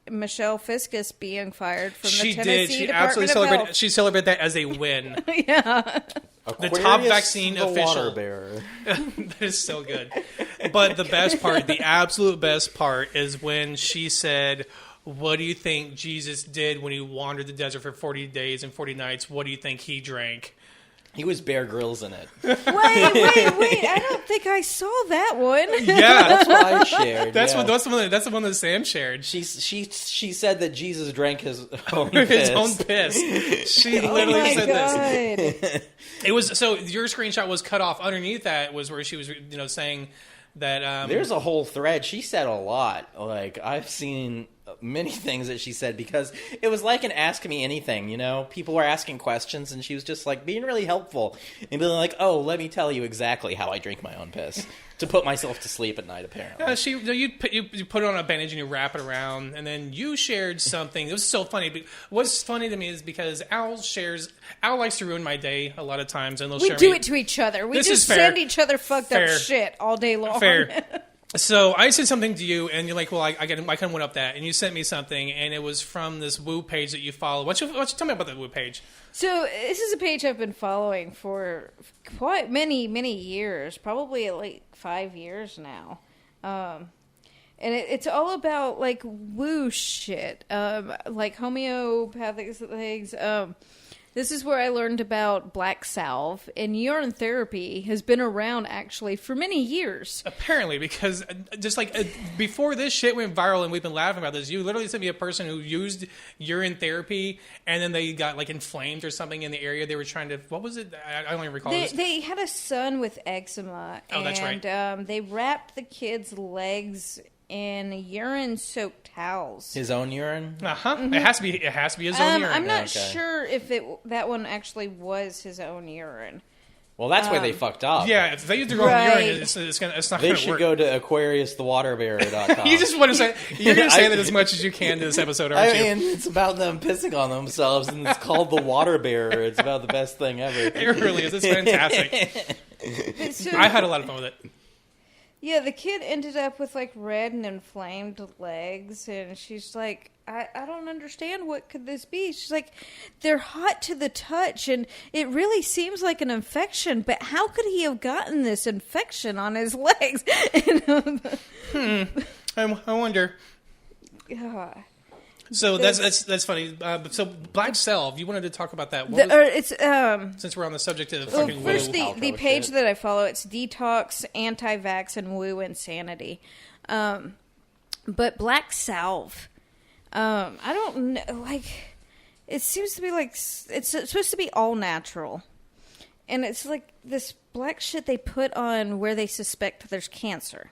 Michelle Fiscus being fired from the She Tennessee did. She Department absolutely of celebrated. Health. She celebrated that as a win. Yeah. The top vaccine the official. water bearer. That is so good. But the best part, the absolute best part, is when she said, "What do you think Jesus did when he wandered the desert for 40 days and 40 nights? What do you think he drank?" He was Bear Grylls in it. Wait. I don't think I saw that one. Yeah, That's what I shared. that's yeah. that's the one that Sam shared. She said that Jesus drank his own His piss. own piss. She Oh literally my said this. God. It was so your screenshot was cut off. Underneath that was where she was, saying that. There's a whole thread. She said a lot. Like, I've seen many things that she said because it was like an Ask Me Anything, People were asking questions and she was just like being really helpful and being like, oh, let me tell you exactly how I drink my own piss to put myself to sleep at night, apparently. You put it on a bandage and you wrap it around, and then you shared something. It was so funny. But what's funny to me is because Al likes to ruin my day a lot of times, and We do it to each other. We This just is fair. send each other fucked up Fair. shit all day long. Fair. So I said something to you, and you're like, "Well, I kind of went up that," and you sent me something, and it was from this Woo page that you follow. Why don't you tell me about that Woo page? So this is a page I've been following for quite many years, probably like 5 years now. And it's all about like woo shit, like homeopathic things. This is where I learned about black salve, and urine therapy has been around actually for many years. Apparently, because just like before this shit went viral and we've been laughing about this, you literally sent me a person who used urine therapy and then they got like inflamed or something in the area they were trying to. What was it? I don't even recall. They had a son with eczema, Oh, that's right. they wrapped the kid's legs in urine-soaked towels. His own urine? Mm-hmm. It has to be his own urine. I'm not Okay. sure if that one actually was his own urine. Well, that's why they fucked up. Yeah, if they use the wrong urine, it's not going to work. They should go to AquariusTheWaterBearer.com. You just want to say, you're going to say that as much as you can to this episode, aren't you? I mean, it's about them pissing on themselves, and it's called The Water Bearer. It's about the best thing ever. It really is. It's fantastic. So, I had a lot of fun with it. yeah, the kid ended up with like red and inflamed legs, and she's like, I don't understand, what could this be? She's like, they're hot to the touch, and it really seems like an infection, but how could he have gotten this infection on his legs? I wonder. Yeah. So that's funny. So Black Salve, you wanted to talk about that. Since we're on the subject of fucking first woo. the page that I follow, it's Detox, Anti-Vax, and Woo Insanity. But Black Salve, I don't know, like, it seems to be like, it's supposed to be all natural. And it's like this black shit they put on where they suspect there's cancer.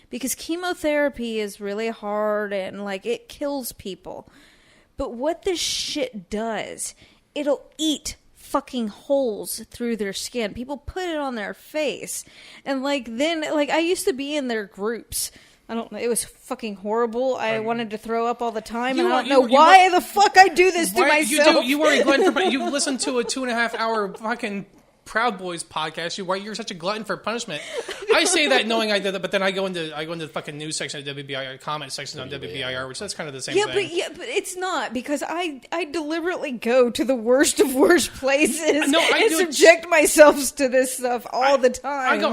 Because chemotherapy is really hard and, like, it kills people. But what this shit does, it'll eat fucking holes through their skin. People put it on their face. And, like, then, like, I used to be in their groups. I don't know. It was fucking horrible. I wanted to throw up all the time. And I don't know why the fuck I do this to myself. You weren't glutton for, you listened to a 2.5 hour fucking Proud Boys podcast. Why you're such a glutton for punishment? I say that knowing I did it, but then I go into the fucking news section of WBIR, comment section on WBIR, which that's kind of the same thing. But it's not, because I deliberately go to the worst of worst places and subject myself to this stuff all the time.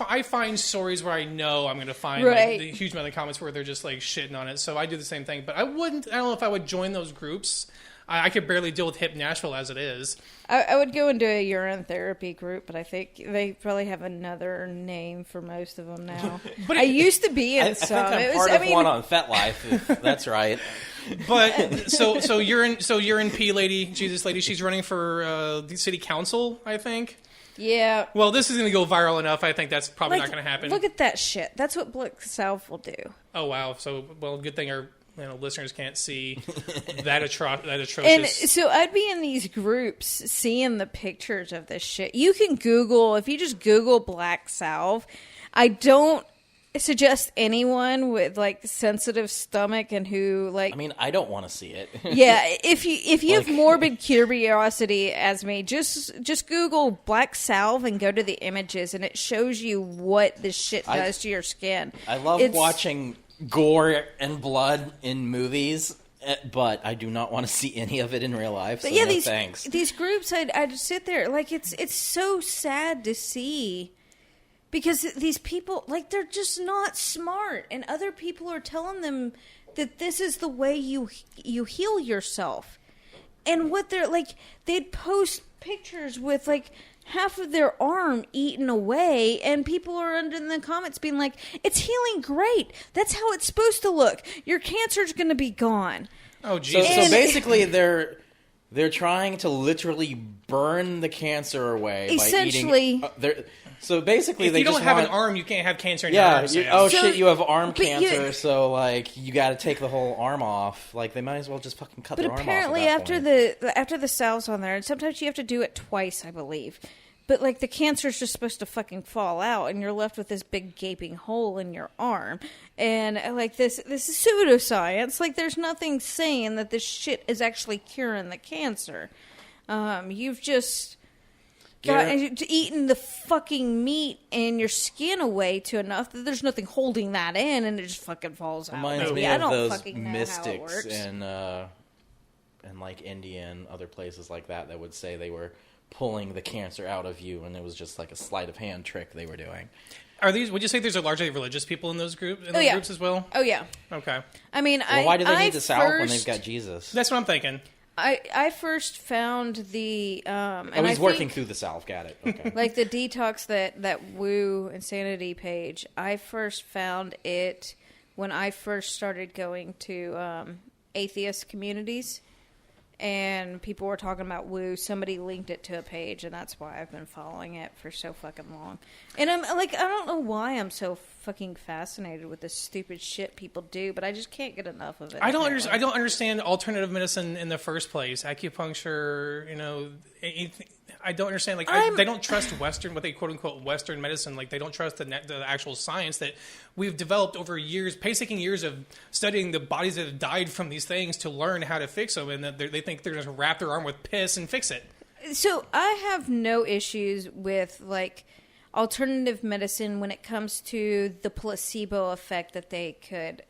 I find stories where I know I'm going to find like, a huge amount of comments where they're just like shitting on it. So I do the same thing, but I don't know if I would join those groups. I could barely deal with Hip Nashville as it is. I would go into a urine therapy group, but I think they probably have another name for most of them now. But I used to be in some. I think I'm part of one on FetLife, if that's right. But so urine P lady, Jesus lady, she's running for the city council, I think. Yeah. Well, this is going to go viral enough. I think that's probably not going to happen. Look at that shit. That's what Black Salve will do. Oh wow. So good thing our listeners can't see that atrocious. And so I'd be in these groups seeing the pictures of this shit. You can Google, if you just Google Black Salve. I don't suggest anyone with like sensitive stomach and who like. I mean, I don't want to see it. Yeah, if you have morbid curiosity as me, just Google Black Salve and go to the images, and it shows you what this shit does to your skin. I love watching gore and blood in movies, but I do not want to see any of it in real life. So but thanks. These groups, I'd sit there like it's so sad to see, because these people, like, they're just not smart, and other people are telling them that this is the way you heal yourself. And what they're like, they'd post pictures with like half of their arm eaten away, and people are under the comments being like, it's healing great. That's how it's supposed to look. Your cancer's going to be gone. Oh, Jesus. So basically they're trying to literally burn the cancer away essentially. by eating... So basically, if you don't have an arm, you can't have cancer in your arm. Shit, you have arm cancer, so like you got to take the whole arm off. Like they might as well just fucking cut their arm off. But apparently, after the salve's on there, and sometimes you have to do it twice, I believe. But like the cancer's just supposed to fucking fall out, and you're left with this big gaping hole in your arm. And like this is pseudoscience. Like there's nothing saying that this shit is actually curing the cancer. You've just eaten the fucking meat and your skin away to enough that there's nothing holding that in, and it just fucking falls out. Reminds me of those mystics in like India and other places like that would say they were pulling the cancer out of you, and it was just like a sleight of hand trick they were doing. Would you say there's a largely religious people in those groups? Groups as well? Oh yeah. Okay. I mean, why do they need the South when they've got Jesus? That's what I'm thinking. I first found the he's working through the South. Got it. Okay. Like the detox that Woo Insanity page. I first found it when I first started going to atheist communities, and people were talking about Woo. Somebody linked it to a page, and that's why I've been following it for so fucking long. And I'm like, I don't know why I'm so fucking fascinated with this stupid shit people do, but I just can't get enough of it. I don't understand alternative medicine in the first place. Acupuncture, I don't understand. Like, they don't trust Western, what they quote unquote Western medicine. Like, they don't trust the actual science that we've developed over years, painstaking years of studying the bodies that have died from these things to learn how to fix them, and that they think they're just wrap their arm with piss and fix it. So I have no issues with like alternative medicine when it comes to the placebo effect that they could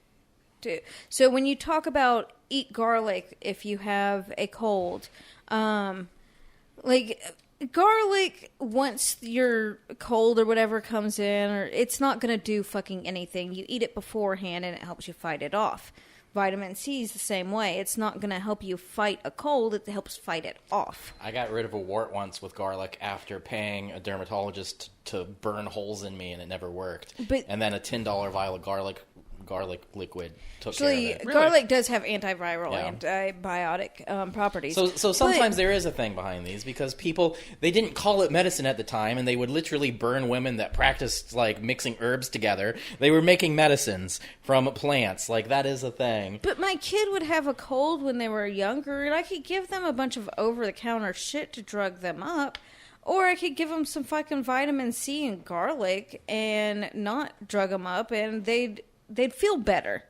do. So when you talk about eat garlic if you have a cold, like garlic, once your cold or whatever comes in, or it's not going to do fucking anything. You eat it beforehand and it helps you fight it off. Vitamin C is the same way. It's not going to help you fight a cold. It helps fight it off. I got rid of a wart once with garlic after paying a dermatologist to burn holes in me, and it never worked. And then a $10 vial of garlic liquid took care of it. Garlic does have antiviral, antibiotic properties. So sometimes there is a thing behind these, because people, they didn't call it medicine at the time, and they would literally burn women that practiced like mixing herbs together. They were making medicines from plants. Like, that is a thing. But my kid would have a cold when they were younger, and I could give them a bunch of over-the-counter shit to drug them up. Or I could give them some fucking vitamin C and garlic and not drug them up, and they'd feel better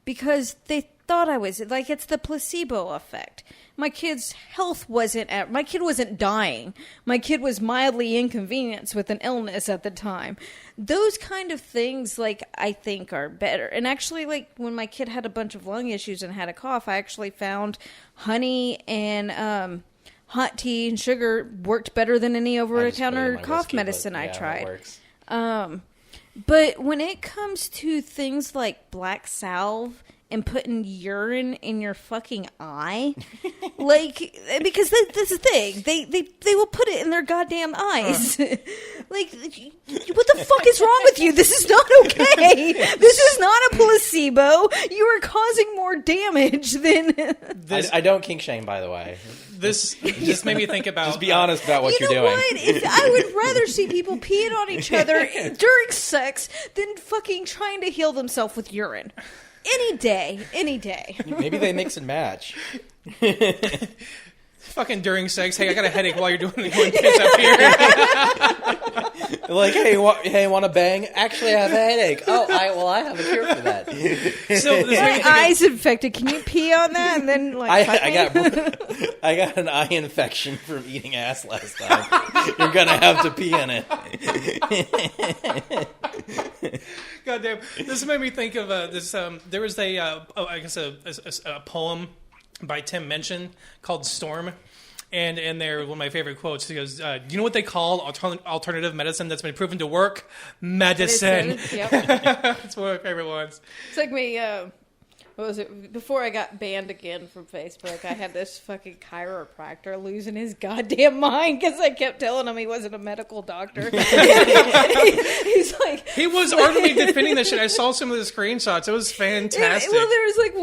because they thought I was, like, it's the placebo effect. My kid's health my kid wasn't dying. My kid was mildly inconvenienced with an illness at the time. Those kind of things, like, I think are better. And actually, like, when my kid had a bunch of lung issues and had a cough, I actually found honey and, hot tea and sugar worked better than any over-the-counter cough medicine I tried. That works. But when it comes to things like black salve and putting urine in your fucking eye, like, because that's the thing, they will put it in their goddamn eyes. Like, what the fuck is wrong with you? This is not okay. This is not a placebo. You are causing more damage than... I don't kink shame, by the way. This just made me think about... Just be honest about what you're doing. What? I would rather see people peeing on each other during sex than fucking trying to heal themselves with urine. Any day. Maybe they mix and match. Fucking during sex, hey, I got a headache while you're doing piss up here. Like, hey, want to bang? Actually, I have a headache. Oh, I have a cure for that. So my eye's infected. Can you pee on that? And then, like, I got an eye infection from eating ass last time. You're gonna have to pee in it. God damn! This made me think of this. There was a poem by Tim Minchin called "Storm," and in there, one of my favorite quotes, he goes, "Do you know what they call alternative medicine that's been proven to work? Medicine." Yep. That's one of my favorite ones. It's like me. What was it? Before I got banned again from Facebook, I had this fucking chiropractor losing his goddamn mind because I kept telling him he wasn't a medical doctor. He's like... He was ardently defending that shit. I saw some of the screenshots. It was fantastic. Well, there was like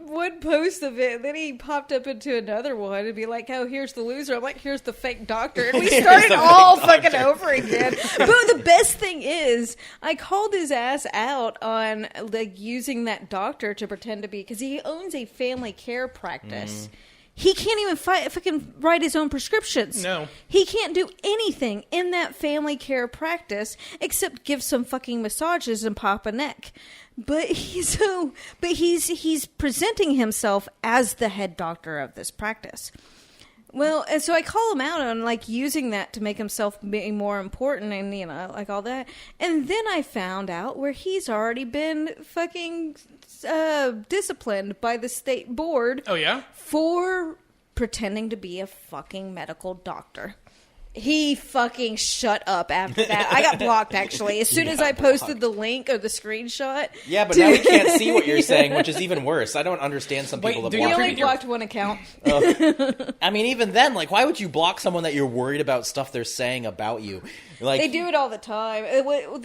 one post of it, and then he popped up into another one and be like, oh, here's the loser. I'm like, here's the fake doctor. And we started all fucking over again. But the best thing is, I called his ass out on like using that doctor to pretend to be, because he owns a family care practice. He can't even fucking write his own prescriptions. No. He can't do anything in that family care practice except give some fucking massages and pop a neck. But he's presenting himself as the head doctor of this practice. Well, and so I call him out on, like, using that to make himself be more important and, you know, like all that. And then I found out where he's already been fucking disciplined by the state board. Oh, yeah? For pretending to be a fucking medical doctor. He fucking shut up after that. I got blocked, actually, as soon as I posted the link or the screenshot. Yeah, but now we can't see what you're saying, which is even worse. I don't understand some people that block. You only blocked one account. I mean, even then, like, why would you block someone that you're worried about stuff they're saying about you? Like, they do it all the time.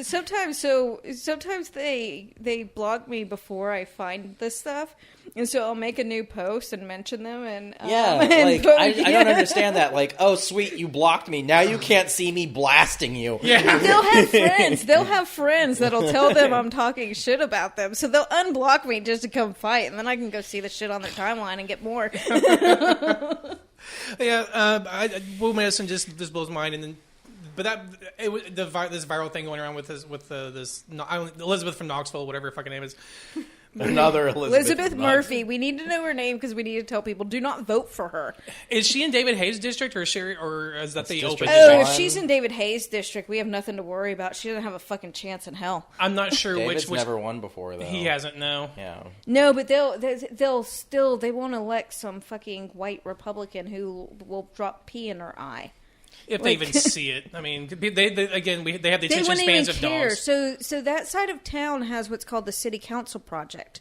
Sometimes they block me before I find this stuff. And so I'll make a new post and mention them. And I don't understand that. Like, oh, sweet, you blocked me. Now you can't see me blasting you. Yeah. They'll have friends. They'll have friends that'll tell them I'm talking shit about them. So they'll unblock me just to come fight. And then I can go see the shit on their timeline and get more. Will Madison just blows mine, and then, but this viral thing going around with this Elizabeth from Knoxville, whatever her fucking name is. Another Elizabeth Murphy. We need to know her name because we need to tell people do not vote for her. Is she in David Hayes' district, or is that the open? Oh, if she's in David Hayes' district, we have nothing to worry about. She doesn't have a fucking chance in hell. I'm not sure David's which never won before though. He hasn't. No. Yeah. No, but they won't elect some fucking white Republican who will drop pee in her eye. If they even see it, I mean, they have the attention spans of dogs. So that side of town has what's called the City Council Project,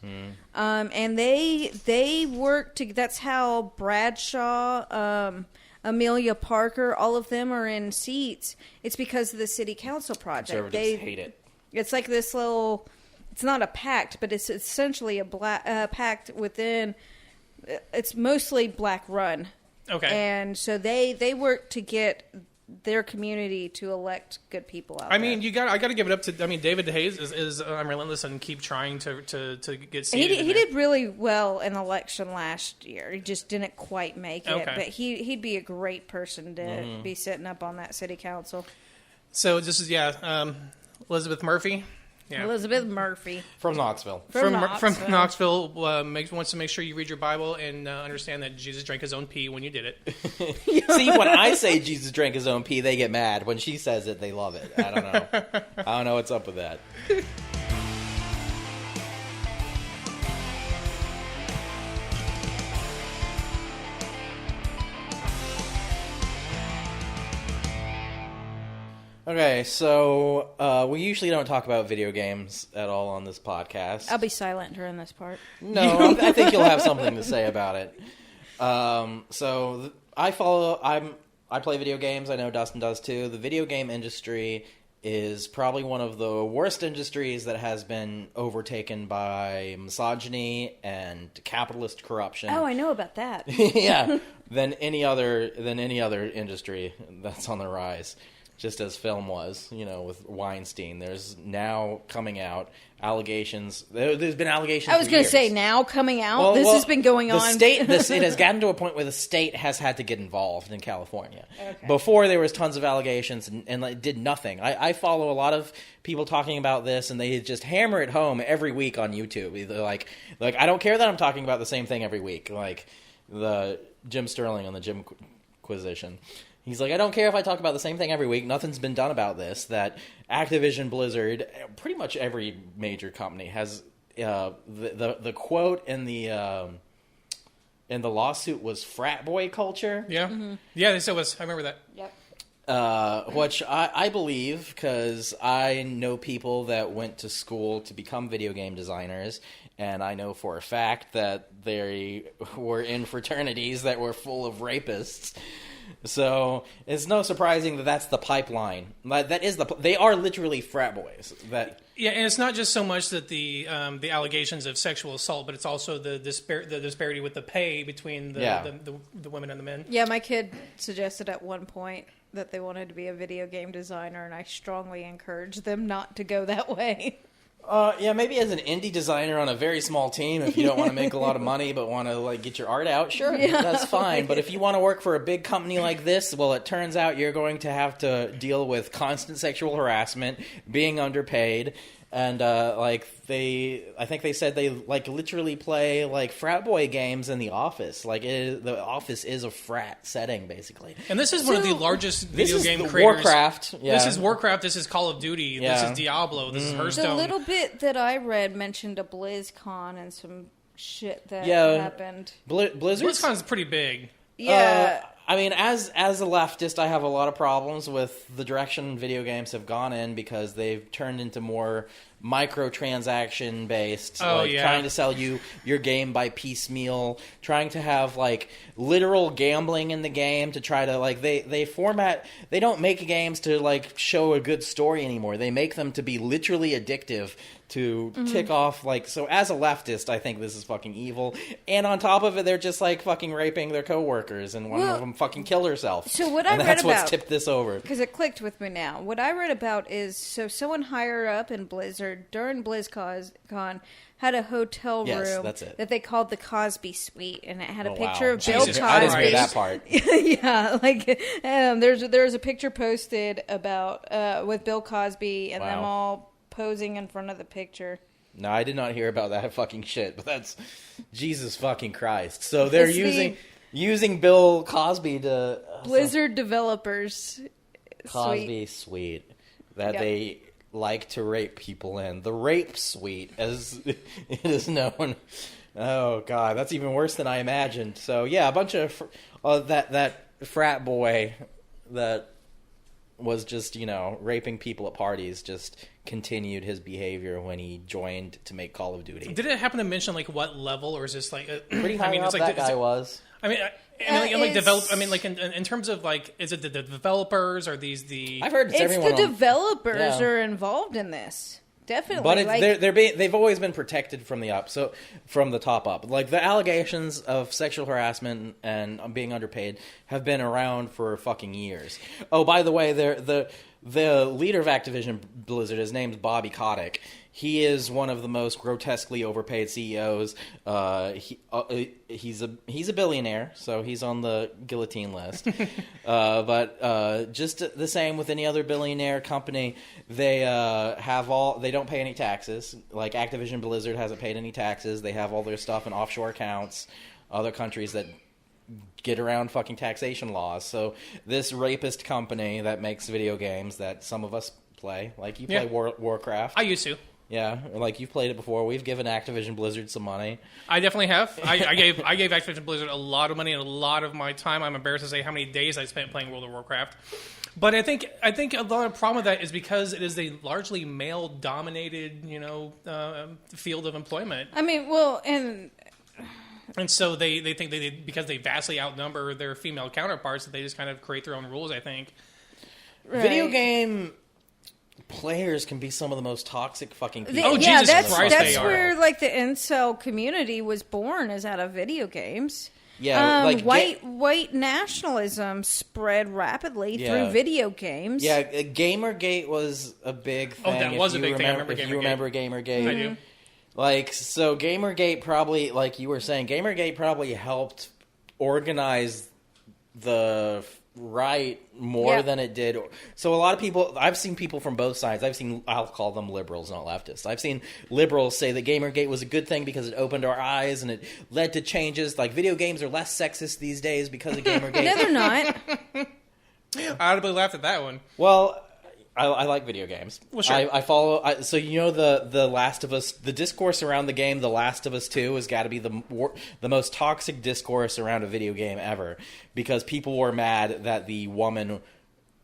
and they work to. That's how Bradshaw, Amelia Parker, all of them are in seats. It's because of the City Council Project. Conservatives hate it. It's like this little. It's not a pact, but it's essentially a pact within. It's mostly black run. Okay. And so they work to get their community to elect good people out. I mean, I got to give it up to. I mean, David Hayes is relentless and keep trying to get seated. He did really well in the election last year. He just didn't quite make it, but he'd be a great person to be sitting up on that city council. So this is Elizabeth Murphy. Yeah. Elizabeth Murphy from Knoxville. From Knoxville wants to make sure you read your Bible and understand that Jesus drank his own pee when you did it. See, when I say Jesus drank his own pee, they get mad. When she says it, they love it. I don't know. I don't know what's up with that. Okay, so we usually don't talk about video games at all on this podcast. I'll be silent during this part. No, I think you'll have something to say about it. I play video games. I know Dustin does too. The video game industry is probably one of the worst industries that has been overtaken by misogyny and capitalist corruption. Oh, I know about that. Yeah, than any other industry that's on the rise. Just as film was, with Weinstein. There's now coming out allegations. There's been allegations. I was going to say now coming out. This has been going on. It has gotten to a point where the state has had to get involved in California. Okay. Before there was tons of allegations and it did nothing. I follow a lot of people talking about this, and they just hammer it home every week on YouTube. Either like I don't care that I'm talking about the same thing every week, like the Jim Sterling on the Jimquisition. He's like, I don't care if I talk about the same thing every week. Nothing's been done about this. That Activision, Blizzard, pretty much every major company has the quote in the lawsuit was frat boy culture. Yeah, yeah, they said it was. I remember that. Yep. Which I believe because I know people that went to school to become video game designers, and I know for a fact that they were in fraternities that were full of rapists. So it's no surprising that that's the pipeline. They are literally frat boys. Yeah, and it's not just so much that the allegations of sexual assault, but it's also the disparity with the pay between the women and the men. Yeah, my kid suggested at one point that they wanted to be a video game designer, and I strongly encouraged them not to go that way. Yeah, maybe as an indie designer on a very small team, if you don't want to make a lot of money but want to get your art out, sure, that's fine. But if you want to work for a big company like this, well, it turns out you're going to have to deal with constant sexual harassment, being underpaid, and I think they said they literally play frat boy games in the office. The office is a frat setting basically. And this is one of the largest video game creators. Warcraft. Yeah. This is Warcraft. This is Call of Duty. Yeah. This is Diablo. This is Hearthstone. The little bit that I read mentioned a BlizzCon and some shit that happened. BlizzCon is pretty big. Yeah. I mean, as a leftist, I have a lot of problems with the direction video games have gone in because they've turned into more microtransaction based, trying to sell you your game by piecemeal, trying to have literal gambling in the game to try to they don't make games to show a good story anymore. They make them to be literally addictive to tick off so as a leftist I think this is fucking evil, and on top of it they're just fucking raping their coworkers, and one of them fucking killed herself. So what I read that's about, what's tipped this over, because it clicked with me now. What I read about is someone higher up in Blizzard during BlizzCon had a hotel room Yes, that's it. that they called the Cosby Suite, and it had a Oh, picture wow. of Bill Jesus Cosby. I didn't hear that part. Yeah, like there's a picture posted about with Bill Cosby and them Wow. all posing in front of the picture. No, I did not hear about that fucking shit, but that's Jesus fucking Christ. So they're It's using Bill Cosby to Blizzard developers Cosby suite that Yep. they like to rape people in. The rape suite, as it is known. Oh god, that's even worse than I imagined. So yeah, a bunch of that frat boy that was just, raping people at parties just continued his behavior when he joined to make Call of Duty. Did it happen to mention like what level, or is this like Pretty high up it's like, that guy was. I mean, in terms of like, is it the developers? Are these the? I've heard it's It's everyone the on- developers Yeah. are involved in this. Definitely. But it's, like, they've always been protected from the top up. Like the allegations of sexual harassment and being underpaid have been around for fucking years. Oh, by the way, the leader of Activision Blizzard, his name's Bobby Kotick. He is one of the most grotesquely overpaid CEOs. He's a billionaire, so he's on the guillotine list. But just the same with any other billionaire company, they don't pay any taxes. Like Activision Blizzard hasn't paid any taxes. They have all their stuff in offshore accounts. Other countries that get around fucking taxation laws. So this rapist company that makes video games that some of us play, like you play Warcraft. I used to. Yeah, like you've played it before. We've given Activision Blizzard some money. I definitely have. I gave Activision Blizzard a lot of money and a lot of my time. I'm embarrassed to say how many days I spent playing World of Warcraft. But I think a lot of the problem with that is because it is a largely male-dominated, field of employment. I mean, well, and so they think because they vastly outnumber their female counterparts, that they just kind of create their own rules, I think. right. Video game players can be some of the most toxic fucking people. Oh, yeah, Jesus Christ, that's they are. where like the incel community was born, is out of video games. Yeah, like white nationalism spread rapidly through video games. Yeah, Gamergate was a big thing. Oh, that was a big thing. I remember if Gamergate. you remember Gamergate. I do. Like, so Gamergate probably, like you were saying, Gamergate probably helped organize the right more than it did. So a lot of people, I've seen people from both sides. I'll call them liberals, not leftists. I've seen liberals say that Gamergate was a good thing because it opened our eyes and it led to changes. Like, video games are less sexist these days because of Gamergate. No, they're not. I audibly laughed at that one. Well, I like video games. Well, sure. I follow. So the Last of Us, the discourse around the game, The Last of Us 2 has got to be the most toxic discourse around a video game ever, because people were mad that the woman,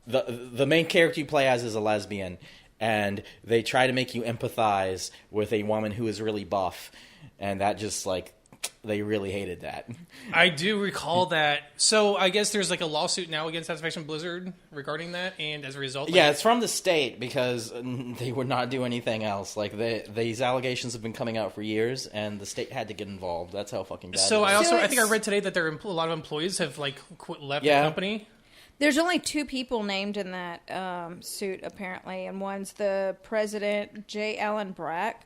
the main character you play as is a lesbian, and they try to make you empathize with a woman who is really buff, and that just like. They really hated that. I do recall that. So I guess there's like a lawsuit now against Activision Blizzard regarding that, and as a result, Yeah, it's from the state because they would not do anything else. Like these allegations have been coming out for years, and the state had to get involved. That's how fucking bad. So it is. I think I read today that a lot of employees have like left the company. There's only two people named in that suit, apparently, and one's the president, J. Allen Brock,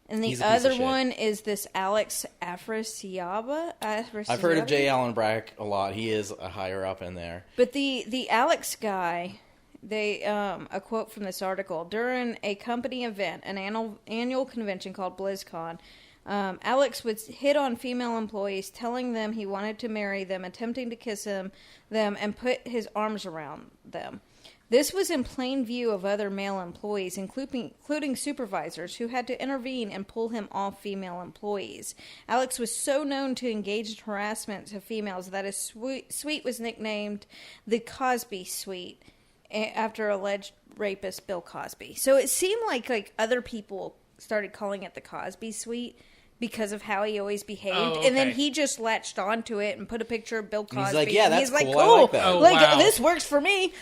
and the He's a piece of other shit. one is this Alex Afrasiaba. I've heard of J. Allen Brack a lot. He is a higher up in there. But the Alex guy, they a quote from this article: during a company event, an annual convention called BlizzCon, Alex would hit on female employees, telling them he wanted to marry them, attempting to kiss them, and put his arms around them. This was in plain view of other male employees, including supervisors, who had to intervene and pull him off female employees. Alex was so known to engage in harassment of females that his suite was nicknamed the Cosby Suite, after alleged rapist Bill Cosby. So it seemed like other people started calling it the Cosby Suite because of how he always behaved. Oh, And then okay. he just latched onto it and put a picture of Bill Cosby. He's like, yeah, that's he's cool. like, I like that. Oh, wow. this works for me.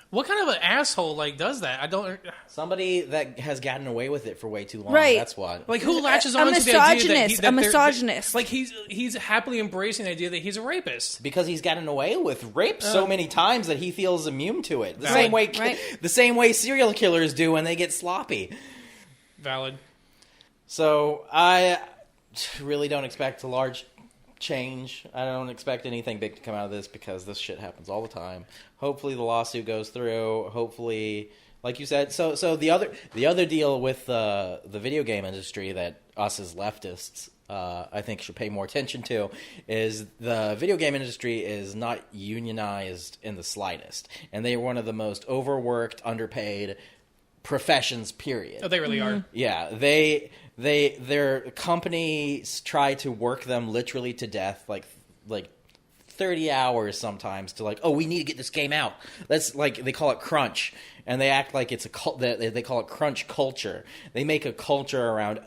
What kind of an asshole does that? I don't Somebody that has gotten away with it for way too long. Right. That's what. like who latches A on to the idea that misogynist. A misogynist. Like he's happily embracing the idea that he's a rapist. Because he's gotten away with rape so many times that he feels immune to it. The Right. same way, Right. the same way serial killers do when they get sloppy. valid. So I really don't expect a large change. I don't expect anything big to come out of this because this shit happens all the time. Hopefully the lawsuit goes through. Hopefully, like you said, so the other deal with the video game industry that us as leftists I think should pay more attention to is the video game industry is not unionized in the slightest, and they are one of the most overworked, underpaid professions. Period. Oh, they really are. Yeah, their companies try to work them literally to death, like 30 hours sometimes to like, oh, we need to get this game out. That's like, they call it crunch, and they act like it's a cult. They call it crunch culture. They make a culture around,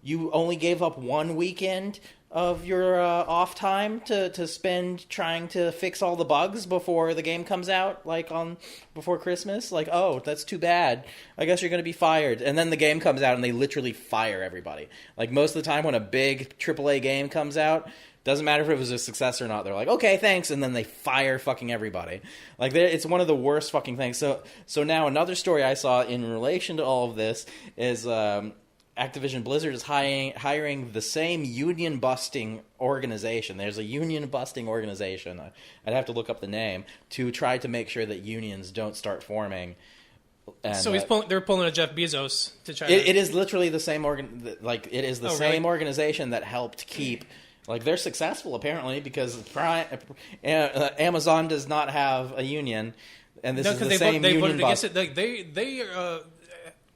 you only gave up one weekend of your off time to spend trying to fix all the bugs before the game comes out, like before Christmas. Like, oh, that's too bad. I guess you're going to be fired. And then the game comes out and they literally fire everybody. Like, most of the time when a big AAA game comes out, doesn't matter if it was a success or not, they're like, okay, thanks, and then they fire fucking everybody. Like, it's one of the worst fucking things. So now another story I saw in relation to all of this is Activision Blizzard is hiring the same union-busting organization. There's a union-busting organization, I'd have to look up the name, to try to make sure that unions don't start forming. And, so they're pulling a Jeff Bezos to try. It is literally the same same organization that helped keep. Like, they're successful apparently because Amazon does not have a union, and this is the same union. They voted against it. Like,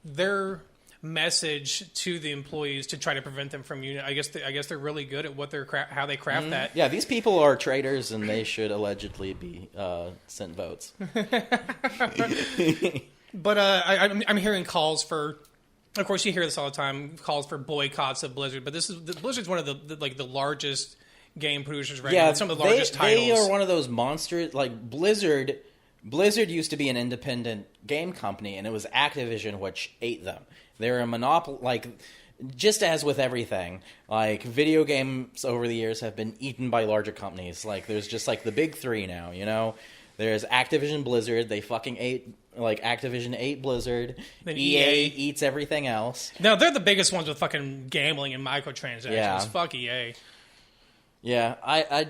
their message to the employees to try to prevent them from union. I guess they're really good at what how they craft that. Yeah, these people are traitors, and they should allegedly be sent votes. But I'm hearing calls for. Of course, you hear this all the time. Calls for boycotts of Blizzard, but Blizzard's one of the largest game producers right now. Some of the largest titles. They are one of those monsters. Like Blizzard used to be an independent game company, and it was Activision which ate them. They're a monopoly. Like, just as with everything, like video games over the years have been eaten by larger companies. Like, there's just like the big three now. You know, there's Activision, Blizzard. They fucking ate. Like, Activision ate Blizzard. Then EA eats everything else. No, they're the biggest ones with fucking gambling and microtransactions. Yeah. Fuck EA. Yeah, I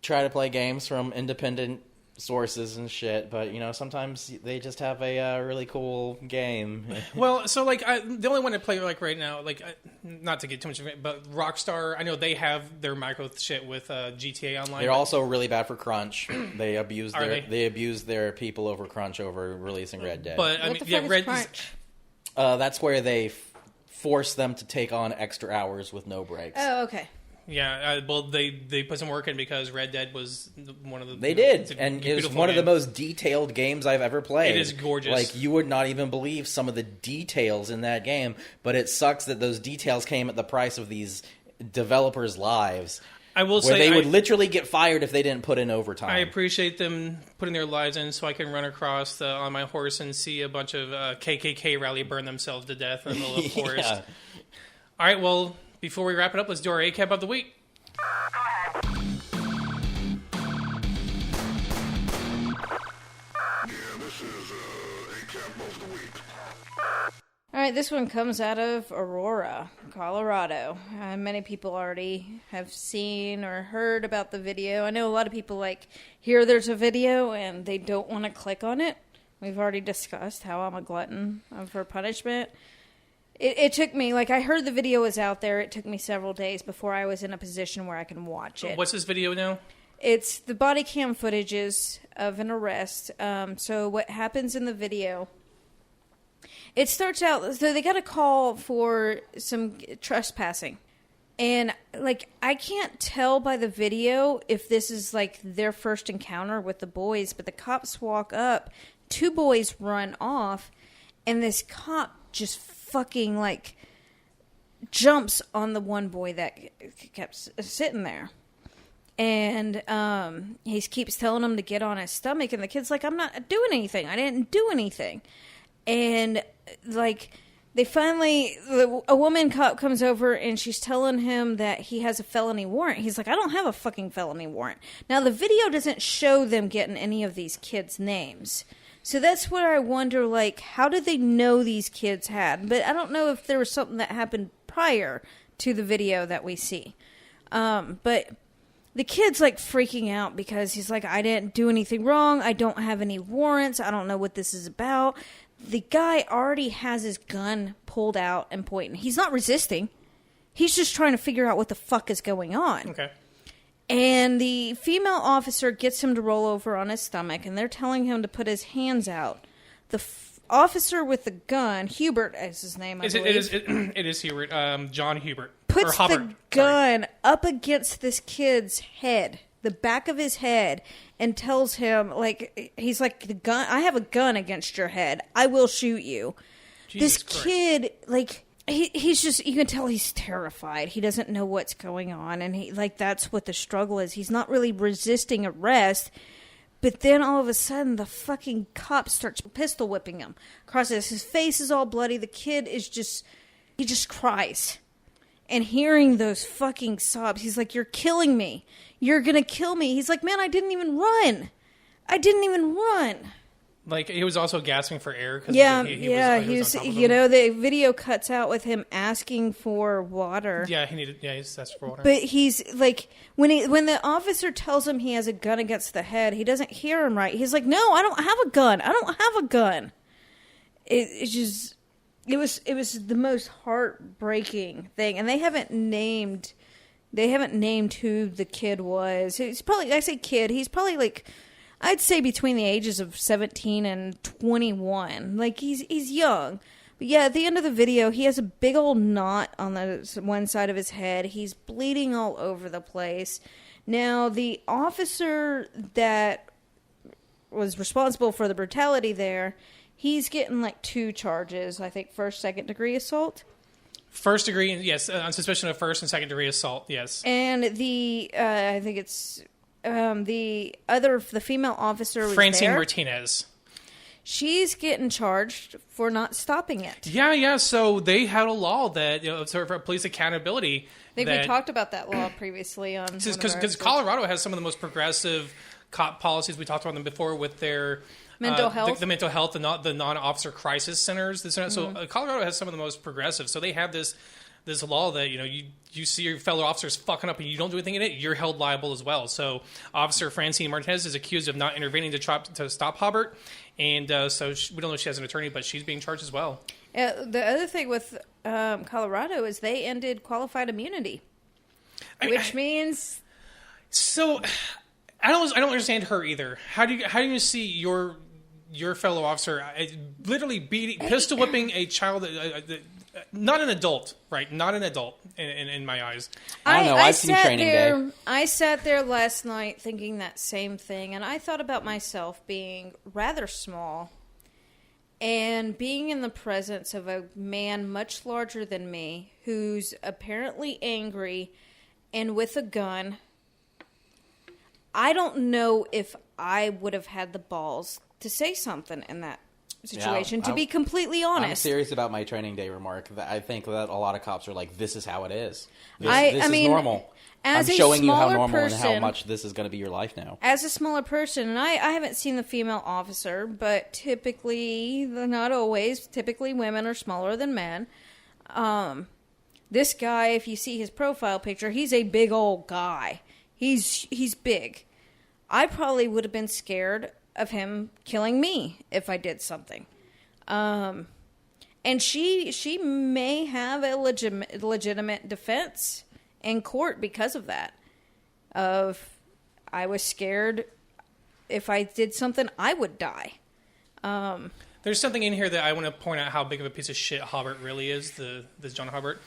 try to play games from independent sources and shit, but, you know, sometimes they just have a really cool game. Well, so, like, the only one I play, like, right now, like, not to get too much of it, but Rockstar, I know they have their micro shit with GTA Online. They're also really bad for crunch. They abuse their people over crunch over releasing Red Dead. But, I mean, yeah, Red crunch? That's where they force them to take on extra hours with no breaks. Oh, okay. Yeah, well, they put some work in because Red Dead was one of the... They did, and it was one of the most detailed games I've ever played. It is gorgeous. Like, you would not even believe some of the details in that game, but it sucks that those details came at the price of these developers' lives. I will say... They would literally get fired if they didn't put in overtime. I appreciate them putting their lives in so I can run across on my horse and see a bunch of KKK rally burn themselves to death in the middle of the forest. Yeah. All right, well... Before we wrap it up, let's do our ACAB of the week. Go ahead. Yeah, this is ACAB of the week. All right, this one comes out of Aurora, Colorado. Many people already have seen or heard about the video. I know a lot of people hear there's a video and they don't want to click on it. We've already discussed how I'm a glutton for punishment. It took me, I heard the video was out there. It took me several days before I was in a position where I can watch it. What's this video now? It's the body cam footages of an arrest. So what happens in the video, it starts out, so they got a call for some trespassing. And, I can't tell by the video if this is, their first encounter with the boys, but the cops walk up, two boys run off, and this cop just fucking jumps on the one boy that kept sitting there, and he keeps telling him to get on his stomach, and the kid's like, I'm not doing anything, I didn't do anything. And they finally, a woman cop comes over and she's telling him that he has a felony warrant. He's like, I don't have a fucking felony warrant. Now the video doesn't show them getting any of these kids' names. So that's where I wonder, like, how did they know these kids had? But I don't know if there was something that happened prior to the video that we see. But the kid's, like, freaking out because he's like, I didn't do anything wrong. I don't have any warrants. I don't know what this is about. The guy already has his gun pulled out and pointing. He's not resisting. He's just trying to figure out what the fuck is going on. Okay. And the female officer gets him to roll over on his stomach, and they're telling him to put his hands out. The officer with the gun, Hubert is his name, I believe. It is Hubert, John Hubert. Puts the gun up against this kid's head, the back of his head, and tells him, like, he's like, the gun. I have a gun against your head. I will shoot you. Jesus this Christ. Kid, like... He's just, you can tell he's terrified. He doesn't know what's going on. And that's what the struggle is. He's not really resisting arrest. But then all of a sudden, the fucking cop starts pistol whipping him. Crosses, his face is all bloody. The kid is he just cries. And hearing those fucking sobs, he's like, you're killing me. You're going to kill me. He's like, man, I didn't even run. Like, he was also gasping for air. Cause he was you know, the video cuts out with him asking for water. Yeah, he's asked for water. But he's, like, when the officer tells him he has a gun against the head, he doesn't hear him right. He's like, no, I don't have a gun. It was the most heartbreaking thing. And they haven't named who the kid was. He's probably, I say kid, he's probably, like, I'd say between the ages of 17 and 21. Like, he's young. But yeah, at the end of the video, he has a big old knot on the one side of his head. He's bleeding all over the place. Now, the officer that was responsible for the brutality there, he's getting like 2 charges. I think first, second degree assault. First degree, yes. On suspicion of first and second degree assault, yes. And I think it's... the female officer was Francine there. Martinez. She's getting charged for not stopping it. Yeah. So they had a law that, sort of police accountability. I think we talked about that law previously on. Because Colorado has some of the most progressive cop policies. We talked about them before with their mental health, the mental health, the non-officer crisis centers. So Colorado has some of the most progressive. So they have this law that, you see your fellow officers fucking up and you don't do anything in it, you're held liable as well. So Officer Francine Martinez is accused of not intervening to stop Hobart. And so we don't know if she has an attorney, but she's being charged as well. The other thing with Colorado is they ended qualified immunity, which means... So I don't understand her either. How do you see your fellow officer literally pistol whipping a child... not an adult, right? Not an adult in my eyes. I don't know. I've seen Training Day. I sat there last night thinking that same thing, and I thought about myself being rather small and being in the presence of a man much larger than me who's apparently angry and with a gun. I don't know if I would have had the balls to say something in that situation, to be completely honest. I'm serious about my Training Day remark. I think that a lot of cops are like, this is how it is. This is normal. I'm showing you how normal and how much this is going to be your life now. As a smaller person, and I haven't seen the female officer, but typically, not always, typically women are smaller than men. This guy, if you see his profile picture, he's a big old guy. He's big. I probably would have been scared of him killing me if I did something. And she may have a legitimate defense in court because of that. I was scared if I did something, I would die. There's something in here that I want to point out how big of a piece of shit Hobart really is, this John Hobart.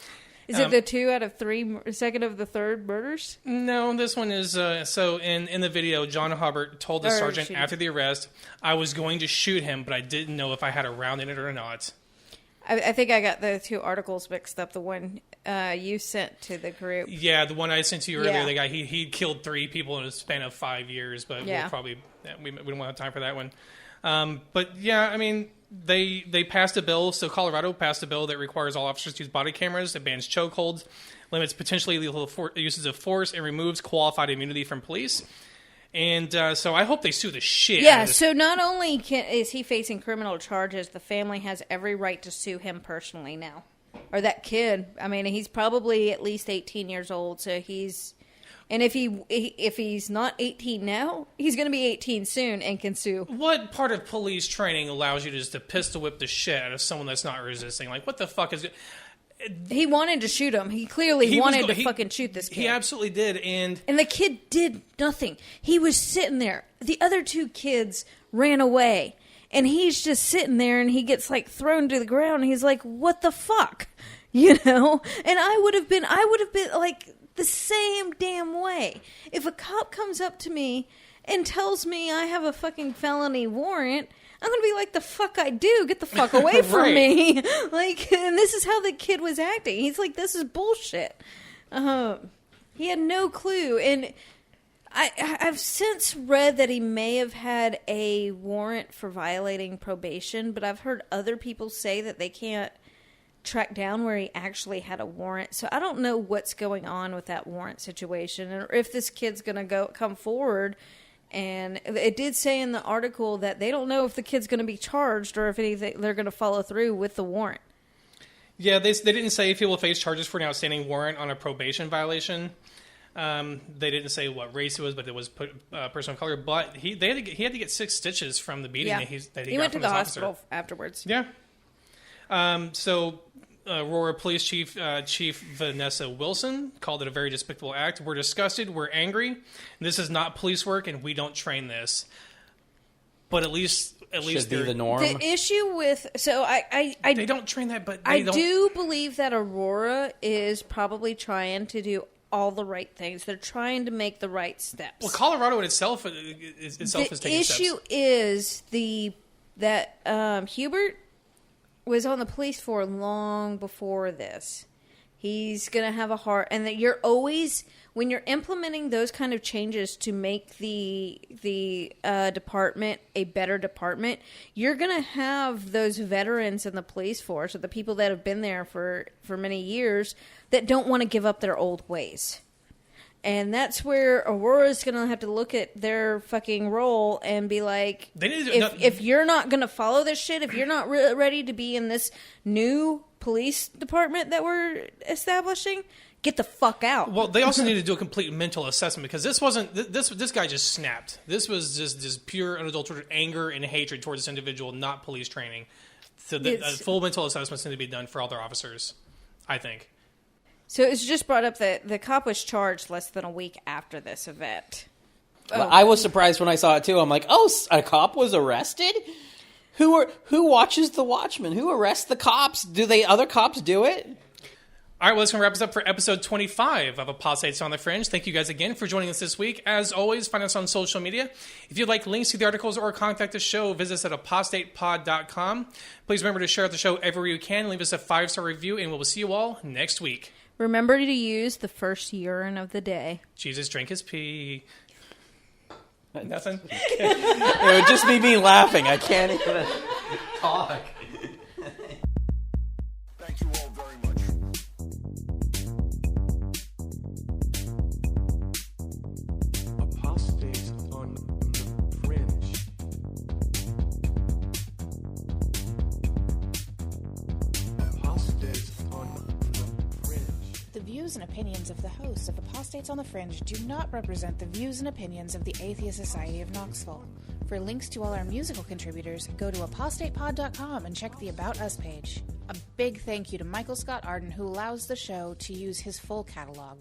Is it the 2 out of 3, second of the third murders? No, this one is... so in the video, John Hobart told the sergeant after the arrest, I was going to shoot him, but I didn't know if I had a round in it or not. I think I got the 2 articles mixed up. The one you sent to the group. Yeah, the one I sent to you earlier, the guy, he killed 3 people in a span of 5 years, but we don't have time for that one. But yeah, I mean... They passed a bill, so Colorado passed a bill that requires all officers to use body cameras, it bans chokeholds, limits potentially lethal uses of force, and removes qualified immunity from police. And so I hope they sue the shit out Yeah, of this. so not only is he facing criminal charges, the family has every right to sue him personally now. Or that kid. I mean, he's probably at least 18 years old, so he's... And if he's not 18 now, he's going to be 18 soon and can sue. What part of police training allows you just to pistol whip the shit out of someone that's not resisting? Like, what the fuck is it? He wanted to shoot him. He clearly wanted to fucking shoot this kid. He absolutely did, and the kid did nothing. He was sitting there. The other two kids ran away. And he's just sitting there, and he gets, like, thrown to the ground. And he's like, what the fuck? You know? And I would have been, like, the same damn way. If a cop comes up to me and tells me I have a fucking felony warrant, I'm going to be like, the fuck I do? Get the fuck away from Right. me. Like, and this is how the kid was acting. He's like, this is bullshit. He had no clue. And I've since read that he may have had a warrant for violating probation, but I've heard other people say that they can't track down where he actually had a warrant. So I don't know what's going on with that warrant situation, or if this kid's going to come forward. And it did say in the article that they don't know if the kid's going to be charged or if they're going to follow through with the warrant. yeah, they didn't say if he will face charges for an outstanding warrant on a probation violation. They didn't say what race he was, but it was person of color. But he had to get 6 stitches from the beating that he got went from to the his hospital officer. afterwards. Yeah. So Aurora Police Chief Vanessa Wilson called it a very despicable act. We're disgusted. We're angry. This is not police work, and we don't train this. But at least Should be the norm. The issue with they don't train that. But I do believe that Aurora is probably trying to do all the right things. They're trying to make the right steps. Well, Colorado itself is taking steps. The issue is that Hubert was on the police force long before this. He's going to have a heart, and that you're always, when you're implementing those kind of changes to make the department a better department, you're going to have those veterans in the police force, or the people that have been there for many years, that don't want to give up their old ways. And that's where Aurora's going to have to look at their fucking role and be like, if you're not going to follow this shit, if you're not ready to be in this new police department that we're establishing, get the fuck out. Well, they also need to do a complete mental assessment, because this wasn't this guy just snapped. This was just pure unadulterated anger and hatred towards this individual, not police training. So full mental assessments need to be done for all their officers, I think. So it's just brought up that the cop was charged less than a week after this event. Well, I was surprised when I saw it too. I'm like, oh, a cop was arrested? Who watches the Watchmen? Who arrests the cops? Do other cops do it? All right, well, that's going to wrap us up for episode 25 of Apostates on the Fringe. Thank you guys again for joining us this week. As always, find us on social media. If you'd like links to the articles or contact the show, visit us at apostatepod.com. Please remember to share the show everywhere you can. Leave us a 5-star review, and we'll see you all next week. Remember to use the first urine of the day. Jesus drank his pee. Nothing? It would just be me laughing. I can't even talk. Thank you all very much. Apostates on the Fringe. Apostates on the Fringe. The views and opinions of the hosts of Apostates on the Fringe do not represent the views and opinions of the Atheist Society of Knoxville. For links to all our musical contributors, go to apostatepod.com and check the About Us page. A big thank you to Michael Scott Arden, who allows the show to use his full catalog.